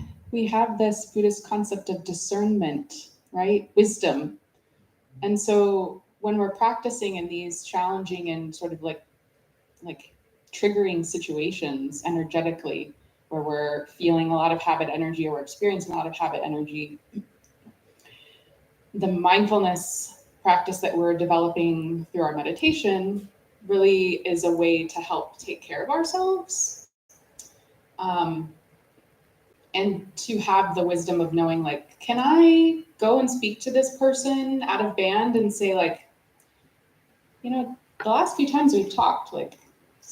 have this Buddhist concept of discernment, right? Wisdom. And so when we're practicing in these challenging and sort of like triggering situations energetically, where we're feeling a lot of habit energy or we're experiencing a lot of habit energy, the mindfulness practice that we're developing through our meditation really is a way to help take care of ourselves. And to have the wisdom of knowing, like, can I go and speak to this person out of band and say, like, the last few times we've talked, like,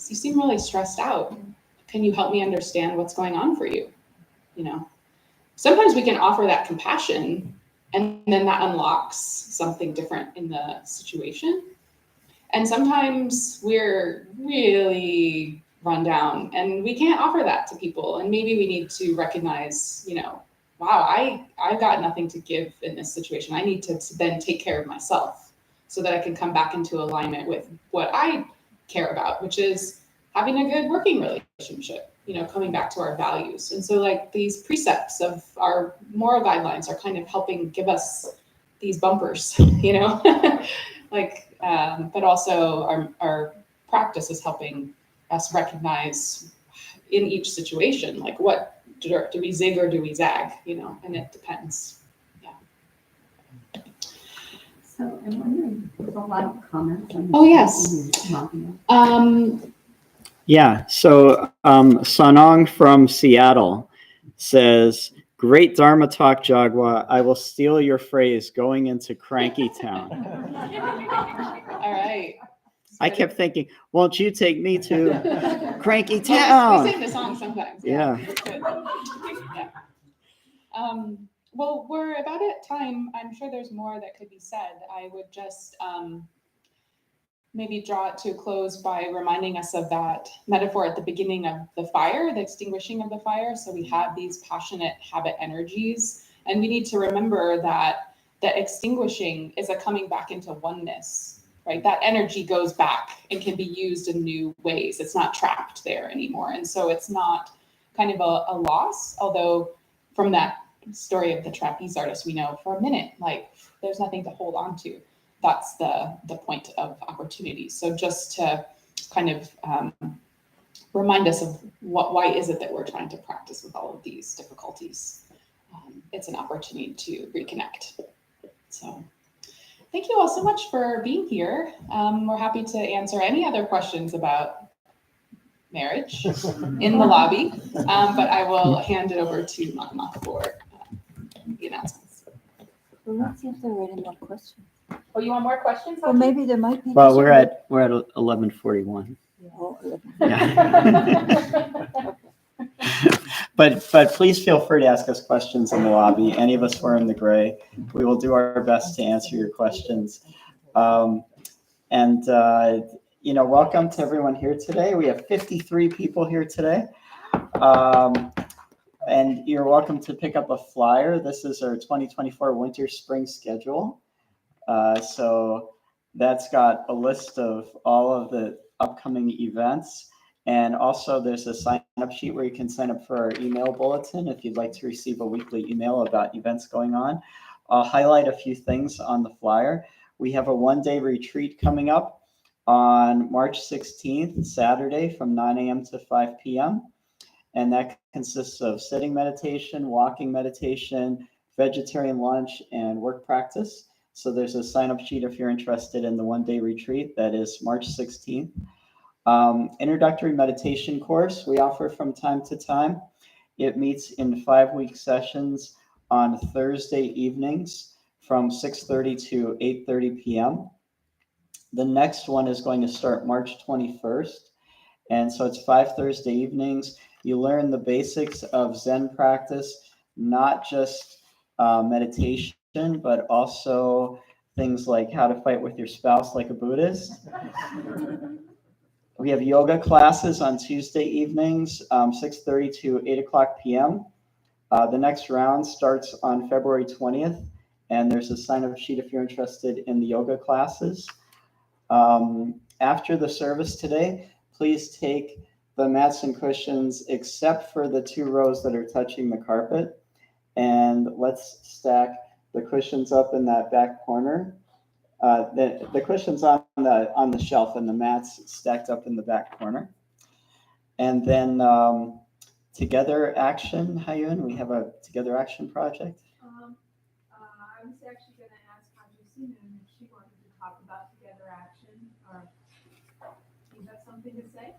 you seem really stressed out. Can you help me understand what's going on for you? Sometimes we can offer that compassion, and then that unlocks something different in the situation. And sometimes we're really run down and we can't offer that to people. And maybe we need to recognize, wow, I've got nothing to give in this situation. I need to then take care of myself so that I can come back into alignment with what I care about, which is having a good working relationship, coming back to our values. And so like these precepts of our moral guidelines are kind of helping give us these bumpers, but also our practice is helping us recognize in each situation, like what do we zig or do we zag, and it depends. Yeah. So I'm wondering, there's a lot of comments on this. Oh, yes. Yeah, so Sanong from Seattle says, great Dharma talk, Jagwa. I will steal your phrase going into Cranky Town. All right. I kept thinking, won't you take me to Cranky Town? We sing the song sometimes. Yeah. Well, we're about at time. I'm sure there's more that could be said. I would just maybe draw it to a close by reminding us of that metaphor at the beginning of the fire, the extinguishing of the fire. So we have these passionate habit energies, and we need to remember that the extinguishing is a coming back into oneness, right? That energy goes back and can be used in new ways. It's not trapped there anymore. And so it's not kind of a loss, although from that story of the trapeze artist, we know for a minute, like there's nothing to hold on to. That's the point of opportunity. So just to kind of remind us of why is it that we're trying to practice with all of these difficulties. It's an opportunity to reconnect. So thank you all so much for being here. We're happy to answer any other questions about marriage in the lobby, but I will hand it over to Mama for the announcements. Well, let's see if there are any more questions. Oh, you want more questions? Well, maybe there might be. Well, we're at 11:41. Oh, Yeah. But please feel free to ask us questions in the lobby. Any of us who are in the gray, we will do our best to answer your questions. Welcome to everyone here today. We have 53 people here today. And you're welcome to pick up a flyer. This is our 2024 winter spring schedule. So that's got a list of all of the upcoming events. And also there's a sign-up sheet where you can sign up for our email bulletin if you'd like to receive a weekly email about events going on. I'll highlight a few things on the flyer. We have a one-day retreat coming up on March 16th, Saturday from 9 a.m. to 5 p.m. And that consists of sitting meditation, walking meditation, vegetarian lunch, and work practice. So there's a sign-up sheet if you're interested in the one-day retreat. That is March 16th. Introductory meditation course we offer from time to time. It meets in 5-week sessions on Thursday evenings from 6:30 to 8:30 p.m. The next one is going to start March 21st. And so it's 5 Thursday evenings. You learn the basics of Zen practice, not just meditation, but also things like how to fight with your spouse like a Buddhist. We have yoga classes on Tuesday evenings, 6:30 to 8 o'clock p.m. The next round starts on February 20th, and there's a sign-up sheet if you're interested in the yoga classes. After the service today, please take the mats and cushions except for the 2 rows that are touching the carpet, and let's stack the cushions up in that back corner. The cushions on the shelf and the mats stacked up in the back corner. And then together action, Hayun, we have a together action project. I was actually going to ask Haji Sinun if she wanted to talk about together action, or do you have something to say?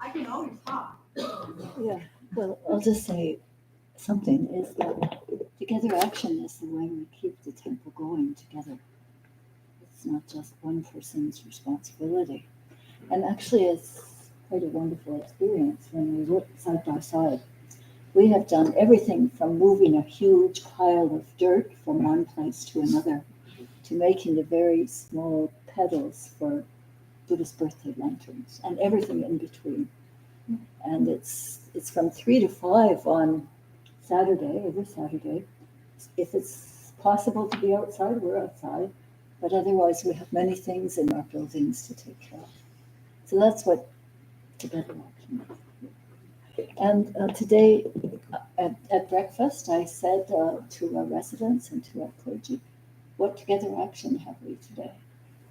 I can always talk. Yeah, well, I'll just say something is that together action is the way we keep the temple going together. It's not just one person's responsibility. And actually, it's quite a wonderful experience when we work side by side. We have done everything from moving a huge pile of dirt from one place to another to making the very small petals for Buddhist birthday lanterns and everything in between. And it's from 3 to 5 on Saturday, every Saturday. If it's possible to be outside, we're outside. But otherwise, we have many things in our buildings to take care of. So that's what together action is. And today at breakfast, I said to our residents and to our clergy, what together action have we today?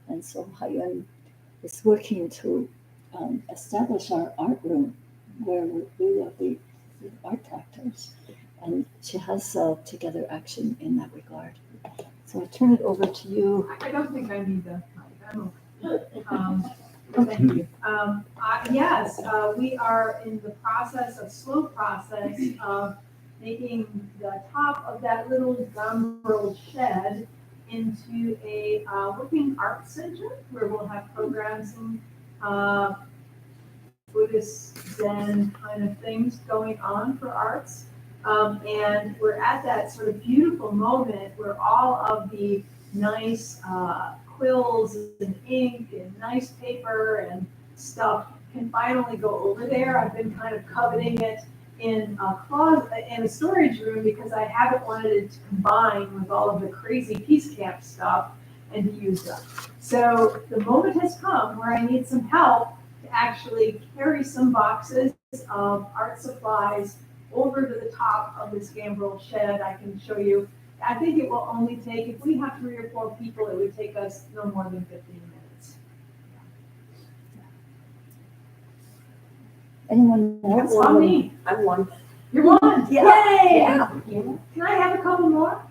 And so Hayun is working to establish our art room where we will be art practice. And she has together action in that regard. So I turn it over to you. I don't think I need the mic. Thank you. Yes, we are in the slow process of making the top of that little gumroad shed into a working art center where we'll have programs and Buddhist Zen kind of things going on for arts. And we're at that sort of beautiful moment where all of the nice quills and ink and nice paper and stuff can finally go over there. I've been kind of coveting it in a closet, in a storage room, because I haven't wanted it to combine with all of the crazy Peace Camp stuff and be used up. So the moment has come where I need some help to actually carry some boxes of art supplies over to the top of this gambrel shed. I can show you. I think it will only take, if we have 3 or 4 people, it would take us no more than 15 minutes. Anyone else? That's on me. I'm one. You're one? Yeah. Yay! Yeah. Can I have a couple more?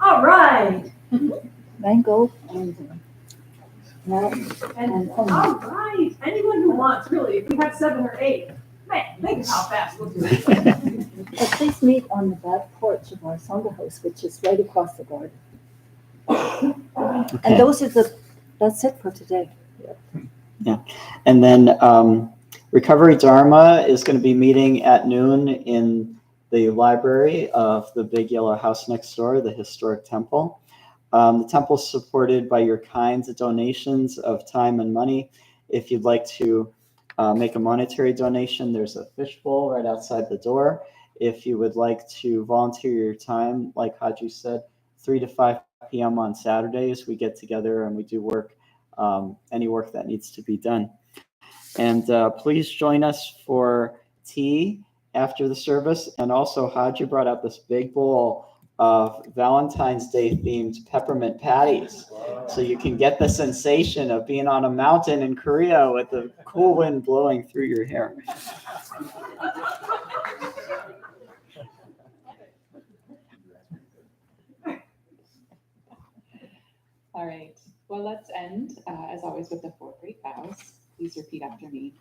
All right. Mango and And all right. Anyone who wants, really, if we have 7 or 8, man, think of how fast we'll do it. But please meet on the back porch of our Sangha house, which is right across the garden. Okay. And that's it for today. Yeah. And then Recovery Dharma is going to be meeting at noon in the library of the big yellow house next door, the historic temple. The temple is supported by your kinds of donations of time and money. If you'd like to make a monetary donation, there's a fishbowl right outside the door. If you would like to volunteer your time, like Haji said, 3 to 5 p.m. on Saturdays, we get together and we do work, any work that needs to be done. And please join us for tea after the service. And also, Haji brought out this big bowl of Valentine's Day themed peppermint patties. So you can get the sensation of being on a mountain in Korea with the cool wind blowing through your hair. All right. Well, let's end, as always, with the 4 great vows. Please repeat after me.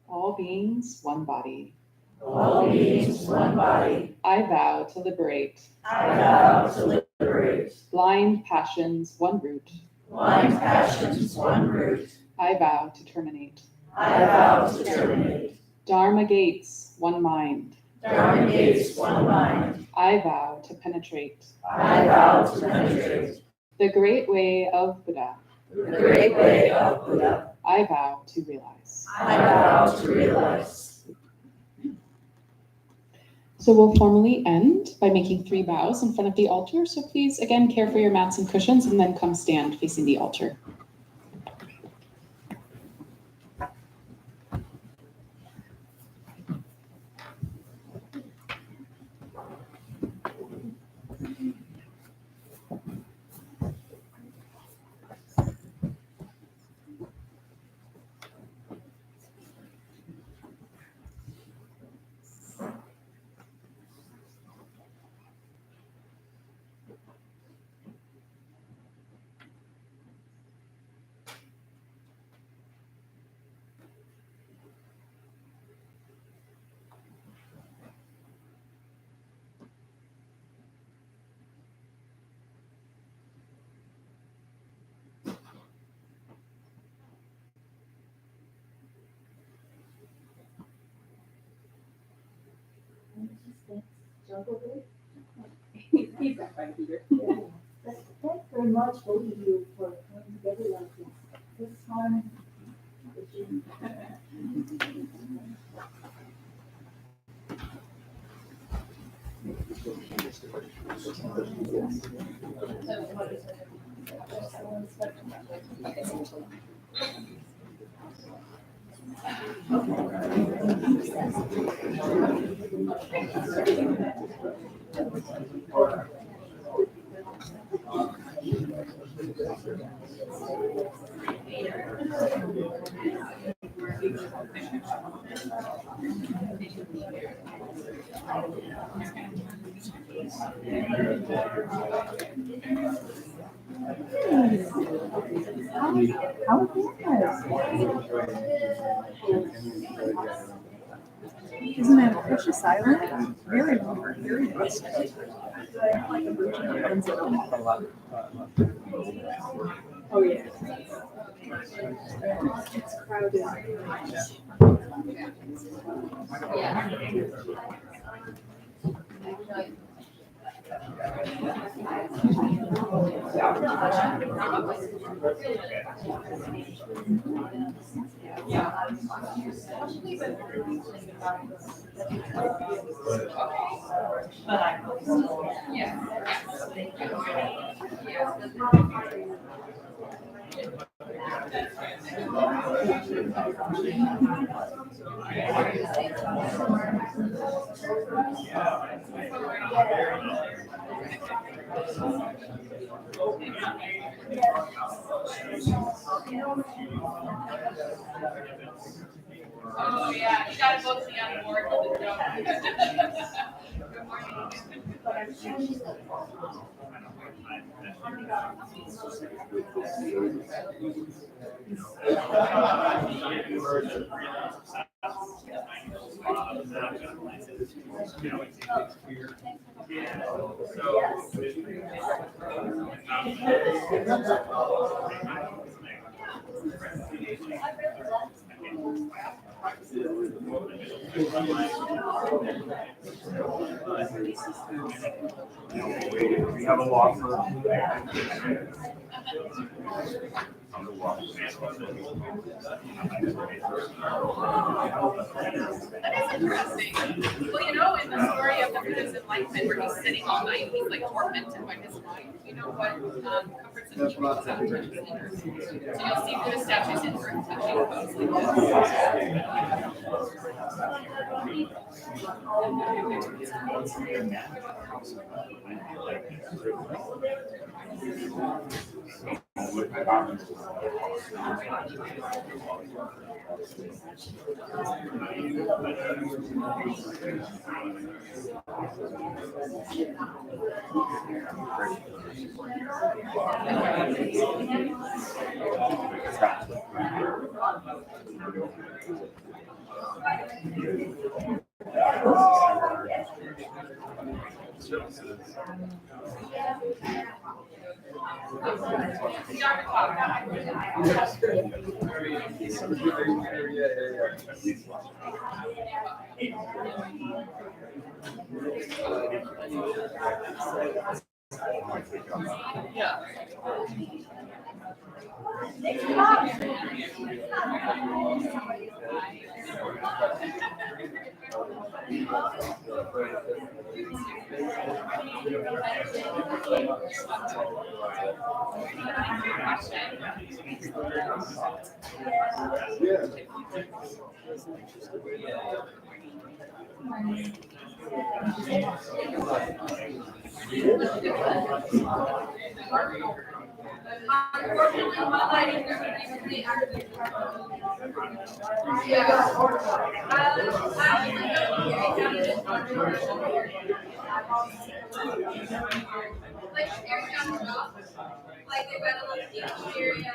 All beings, one body. All beings, one body. I vow to liberate. I vow to liberate. Blind passions, one root. Blind passions, one root. I vow to terminate. I vow to terminate. Dharma gates, one mind. Dharma gates, one mind. I vow to penetrate. I vow to penetrate. The great way of Buddha. The great way of Buddha. I vow to realize. I vow to realize. So we'll formally end by making 3 bows in front of the altar. So please, again, care for your mats and cushions and then come stand facing the altar. He's got fine, Peter. Thanks very much, both of you, for coming together like this. This one, how Isn't that a precious island? Very very rustic. Like a version of Gonzalo. Oh, yeah. It's crowded. Oh, yeah, you gotta vote me on board with the joke. Good morning. We have a law firm. That is interesting. Well, you know, in the story of the Buddha's enlightenment, where he's sitting all night, he's like tormented by his mind. You know what comforts and teachings that touches inner. So you'll see Buddha statues in room touching bones like Like they went a little area.